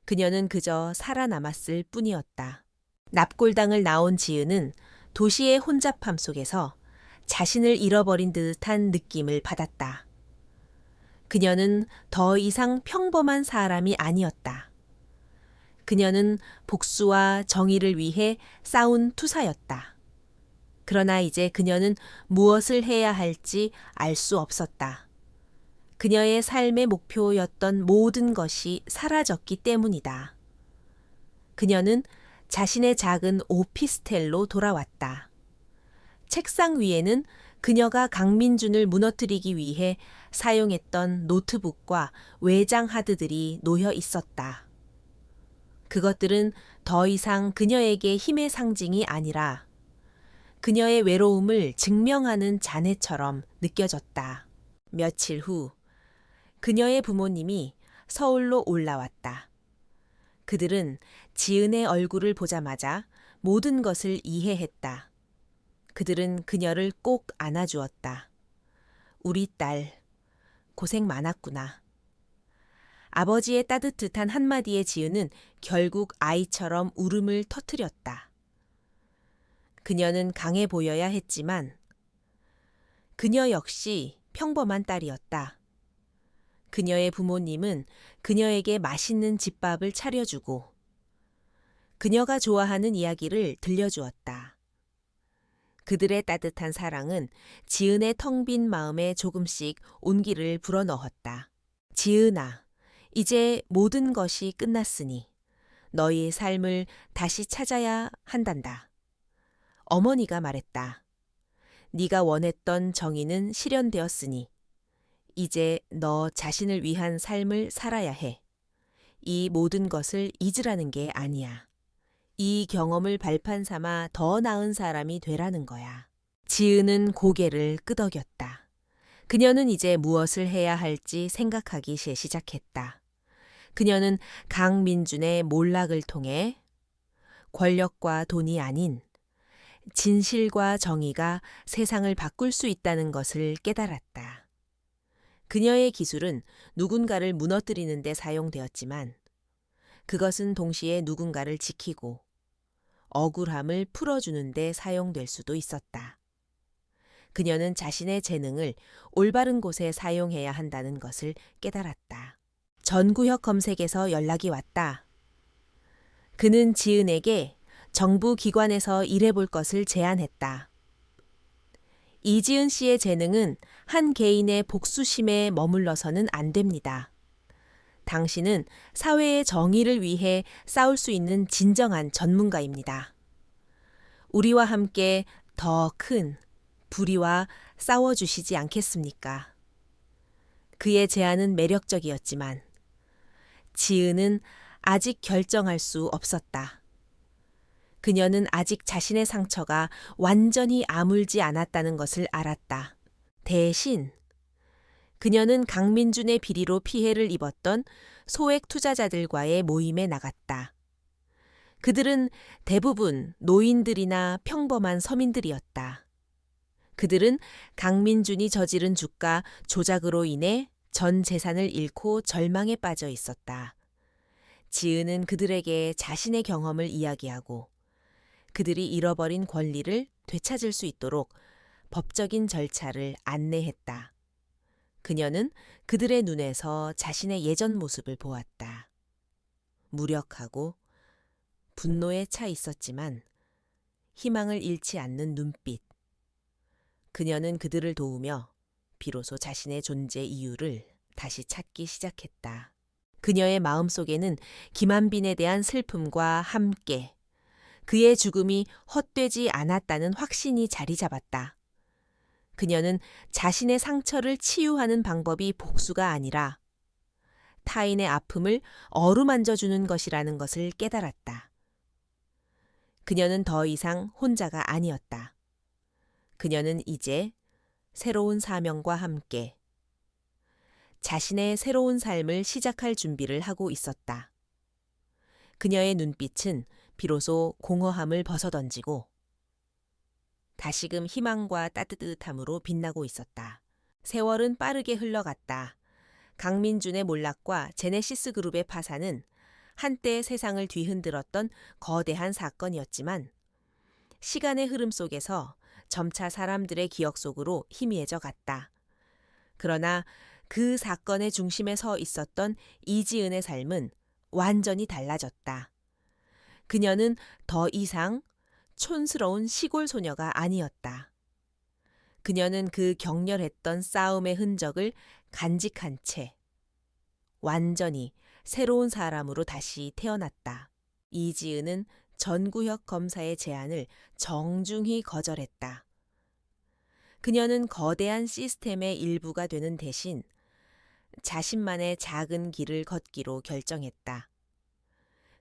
그녀는 그저 살아남았을 뿐이었다. 납골당을 나온 지은은 도시의 혼잡함 속에서 자신을 잃어버린 듯한 느낌을 받았다. 그녀는 더 이상 평범한 사람이 아니었다. 그녀는 복수와 정의를 위해 싸운 투사였다. 그러나 이제 그녀는 무엇을 해야 할지 알 수 없었다. 그녀의 삶의 목표였던 모든 것이 사라졌기 때문이다. 그녀는 자신의 작은 오피스텔로 돌아왔다. 책상 위에는 그녀가 강민준을 무너뜨리기 위해 사용했던 노트북과 외장 하드들이 놓여 있었다. 그것들은 더 이상 그녀에게 힘의 상징이 아니라 그녀의 외로움을 증명하는 잔해처럼 느껴졌다. 며칠 후 그녀의 부모님이 서울로 올라왔다. 그들은 지은의 얼굴을 보자마자 모든 것을 이해했다. 그들은 그녀를 꼭 안아주었다. 우리 딸, 고생 많았구나. 아버지의 따뜻한 한마디에 지은은 결국 아이처럼 울음을 터뜨렸다. 그녀는 강해 보여야 했지만 그녀 역시 평범한 딸이었다. 그녀의 부모님은 그녀에게 맛있는 집밥을 차려주고 그녀가 좋아하는 이야기를 들려주었다. 그들의 따뜻한 사랑은 지은의 텅 빈 마음에 조금씩 온기를 불어넣었다. 지은아, 이제 모든 것이 끝났으니 너희의 삶을 다시 찾아야 한단다. 어머니가 말했다. 네가 원했던 정의는 실현되었으니 이제 너 자신을 위한 삶을 살아야 해. 이 모든 것을 잊으라는 게 아니야. 이 경험을 발판 삼아 더 나은 사람이 되라는 거야. 지은은 고개를 끄덕였다. 그녀는 이제 무엇을 해야 할지 생각하기 시작했다. 그녀는 강민준의 몰락을 통해 권력과 돈이 아닌 진실과 정의가 세상을 바꿀 수 있다는 것을 깨달았다. 그녀의 기술은 누군가를 무너뜨리는 데 사용되었지만 그것은 동시에 누군가를 지키고 억울함을 풀어주는 데 사용될 수도 있었다. 그녀는 자신의 재능을 올바른 곳에 사용해야 한다는 것을 깨달았다. 전구역 검색에서 연락이 왔다. 그는 지은에게 정부 기관에서 일해볼 것을 제안했다. 이지은 씨의 재능은 한 개인의 복수심에 머물러서는 안 됩니다. 당신은 사회의 정의를 위해 싸울 수 있는 진정한 전문가입니다. 우리와 함께 더 큰 불의와 싸워주시지 않겠습니까? 그의 제안은 매력적이었지만 지은은 아직 결정할 수 없었다. 그녀는 아직 자신의 상처가 완전히 아물지 않았다는 것을 알았다. 대신 그녀는 강민준의 비리로 피해를 입었던 소액 투자자들과의 모임에 나갔다. 그들은 대부분 노인들이나 평범한 서민들이었다. 그들은 강민준이 저지른 주가 조작으로 인해 전 재산을 잃고 절망에 빠져 있었다. 지은은 그들에게 자신의 경험을 이야기하고 그들이 잃어버린 권리를 되찾을 수 있도록 법적인 절차를 안내했다. 그녀는 그들의 눈에서 자신의 예전 모습을 보았다. 무력하고 분노에 차 있었지만 희망을 잃지 않는 눈빛. 그녀는 그들을 도우며 비로소 자신의 존재 이유를 다시 찾기 시작했다. 그녀의 마음속에는 김한빈에 대한 슬픔과 함께 그의 죽음이 헛되지 않았다는 확신이 자리 잡았다. 그녀는 자신의 상처를 치유하는 방법이 복수가 아니라 타인의 아픔을 어루만져 주는 것이라는 것을 깨달았다. 그녀는 더 이상 혼자가 아니었다. 그녀는 이제 새로운 사명과 함께 자신의 새로운 삶을 시작할 준비를 하고 있었다. 그녀의 눈빛은 비로소 공허함을 벗어던지고 다시금 희망과 따뜻함으로 빛나고 있었다. 세월은 빠르게 흘러갔다. 강민준의 몰락과 제네시스 그룹의 파산은 한때 세상을 뒤흔들었던 거대한 사건이었지만 시간의 흐름 속에서 점차 사람들의 기억 속으로 희미해져 갔다. 그러나 그 사건의 중심에 서 있었던 이지은의 삶은 완전히 달라졌다. 그녀는 더 이상 촌스러운 시골 소녀가 아니었다. 그녀는 그 격렬했던 싸움의 흔적을 간직한 채 완전히 새로운 사람으로 다시 태어났다. 이지은은 전구혁 검사의 제안을 정중히 거절했다. 그녀는 거대한 시스템의 일부가 되는 대신 자신만의 작은 길을 걷기로 결정했다.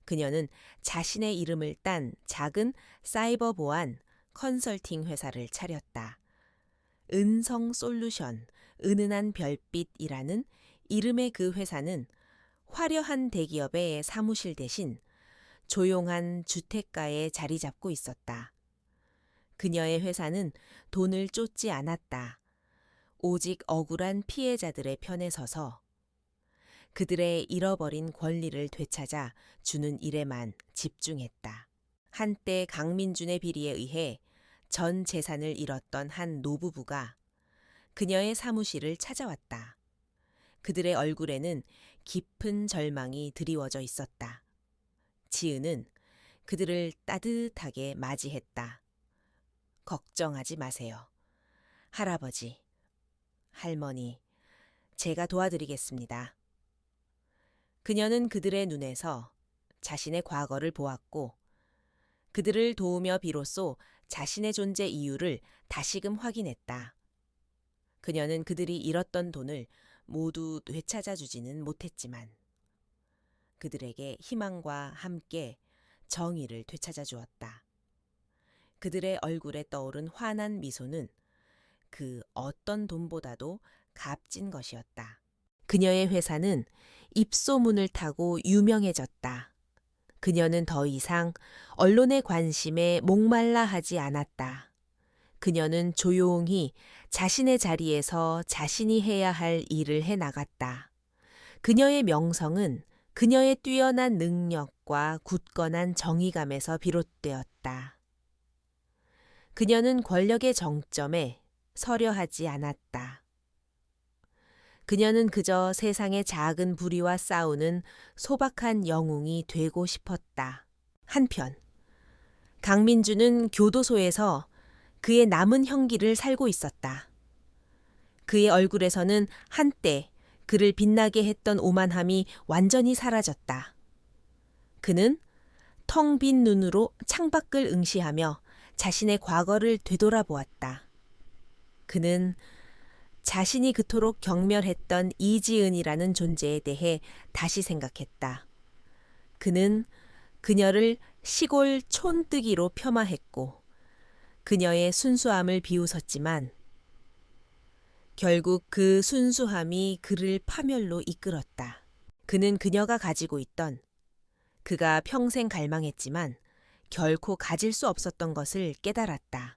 그녀는 자신의 이름을 딴 작은 사이버 보안 컨설팅 회사를 차렸다. 은성 솔루션, 은은한 별빛이라는 이름의 그 회사는 화려한 대기업의 사무실 대신 조용한 주택가에 자리 잡고 있었다. 그녀의 회사는 돈을 쫓지 않았다. 오직 억울한 피해자들의 편에 서서 그들의 잃어버린 권리를 되찾아 주는 일에만 집중했다. 한때 강민준의 비리에 의해 전 재산을 잃었던 한 노부부가 그녀의 사무실을 찾아왔다. 그들의 얼굴에는 깊은 절망이 드리워져 있었다. 지은은 그들을 따뜻하게 맞이했다. 걱정하지 마세요. 할아버지, 할머니, 제가 도와드리겠습니다. 그녀는 그들의 눈에서 자신의 과거를 보았고 그들을 도우며 비로소 자신의 존재 이유를 다시금 확인했다. 그녀는 그들이 잃었던 돈을 모두 되찾아 주지는 못했지만 그들에게 희망과 함께 정의를 되찾아 주었다. 그들의 얼굴에 떠오른 환한 미소는 그 어떤 돈보다도 값진 것이었다. 그녀의 회사는 입소문을 타고 유명해졌다. 그녀는 더 이상 언론의 관심에 목말라 하지 않았다. 그녀는 조용히 자신의 자리에서 자신이 해야 할 일을 해 나갔다. 그녀의 명성은 그녀의 뛰어난 능력과 굳건한 정의감에서 비롯되었다. 그녀는 권력의 정점에 서려 하지 않았다. 그녀는 그저 세상의 작은 부리와 싸우는 소박한 영웅이 되고 싶었다. 한편 강민주는 교도소에서 그의 남은 형기를 살고 있었다. 그의 얼굴에서는 한때 그를 빛나게 했던 오만함이 완전히 사라졌다. 그는 텅 빈 눈으로 창밖을 응시하며 자신의 과거를 되돌아보았다. 그는 자신이 그토록 경멸했던 이지은이라는 존재에 대해 다시 생각했다. 그는 그녀를 시골 촌뜨기로 폄하했고 그녀의 순수함을 비웃었지만 결국 그 순수함이 그를 파멸로 이끌었다. 그는 그녀가 가지고 있던 그가 평생 갈망했지만 결코 가질 수 없었던 것을 깨달았다.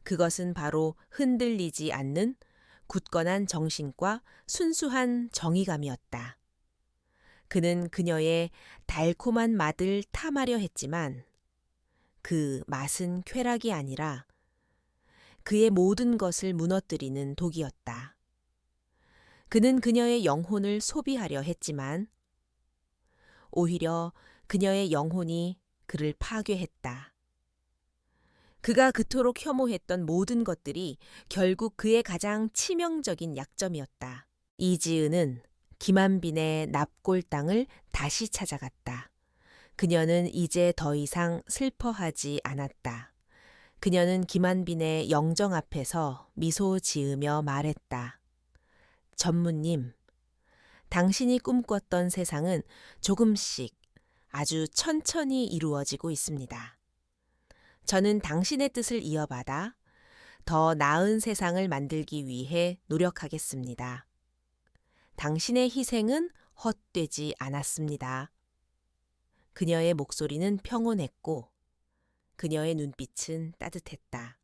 그것은 바로 흔들리지 않는 굳건한 정신과 순수한 정의감이었다. 그는 그녀의 달콤한 맛을 탐하려 했지만 그 맛은 쾌락이 아니라 그의 모든 것을 무너뜨리는 독이었다. 그는 그녀의 영혼을 소비하려 했지만 오히려 그녀의 영혼이 그를 파괴했다. 그가 그토록 혐오했던 모든 것들이 결국 그의 가장 치명적인 약점이었다. 이지은은 김한빈의 납골 땅을 다시 찾아갔다. 그녀는 이제 더 이상 슬퍼하지 않았다. 그녀는 김한빈의 영정 앞에서 미소 지으며 말했다. 전무님, 당신이 꿈꿨던 세상은 조금씩 아주 천천히 이루어지고 있습니다. 저는 당신의 뜻을 이어받아 더 나은 세상을 만들기 위해 노력하겠습니다. 당신의 희생은 헛되지 않았습니다. 그녀의 목소리는 평온했고 그녀의 눈빛은 따뜻했다.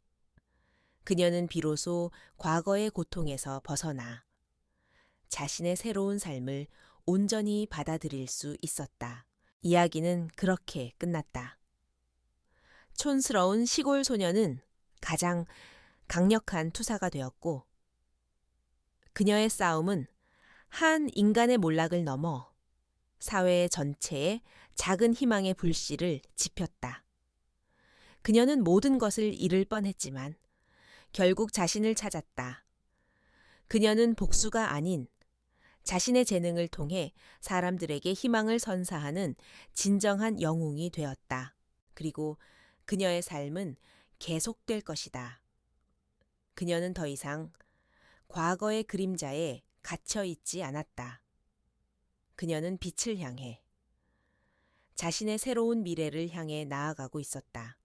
그녀는 비로소 과거의 고통에서 벗어나 자신의 새로운 삶을 온전히 받아들일 수 있었다. 이야기는 그렇게 끝났다. 촌스러운 시골 소녀는 가장 강력한 투사가 되었고 그녀의 싸움은 한 인간의 몰락을 넘어 사회 전체에 작은 희망의 불씨를 지폈다. 그녀는 모든 것을 잃을 뻔했지만 결국 자신을 찾았다. 그녀는 복수가 아닌 자신의 재능을 통해 사람들에게 희망을 선사하는 진정한 영웅이 되었다. 그리고 그녀의 삶은 계속될 것이다. 그녀는 더 이상 과거의 그림자에 갇혀 있지 않았다. 그녀는 빛을 향해 자신의 새로운 미래를 향해 나아가고 있었다.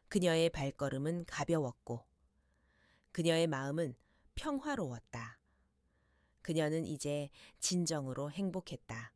그녀의 발걸음은 가벼웠고 그녀의 마음은 평화로웠다. 그녀는 이제 진정으로 행복했다.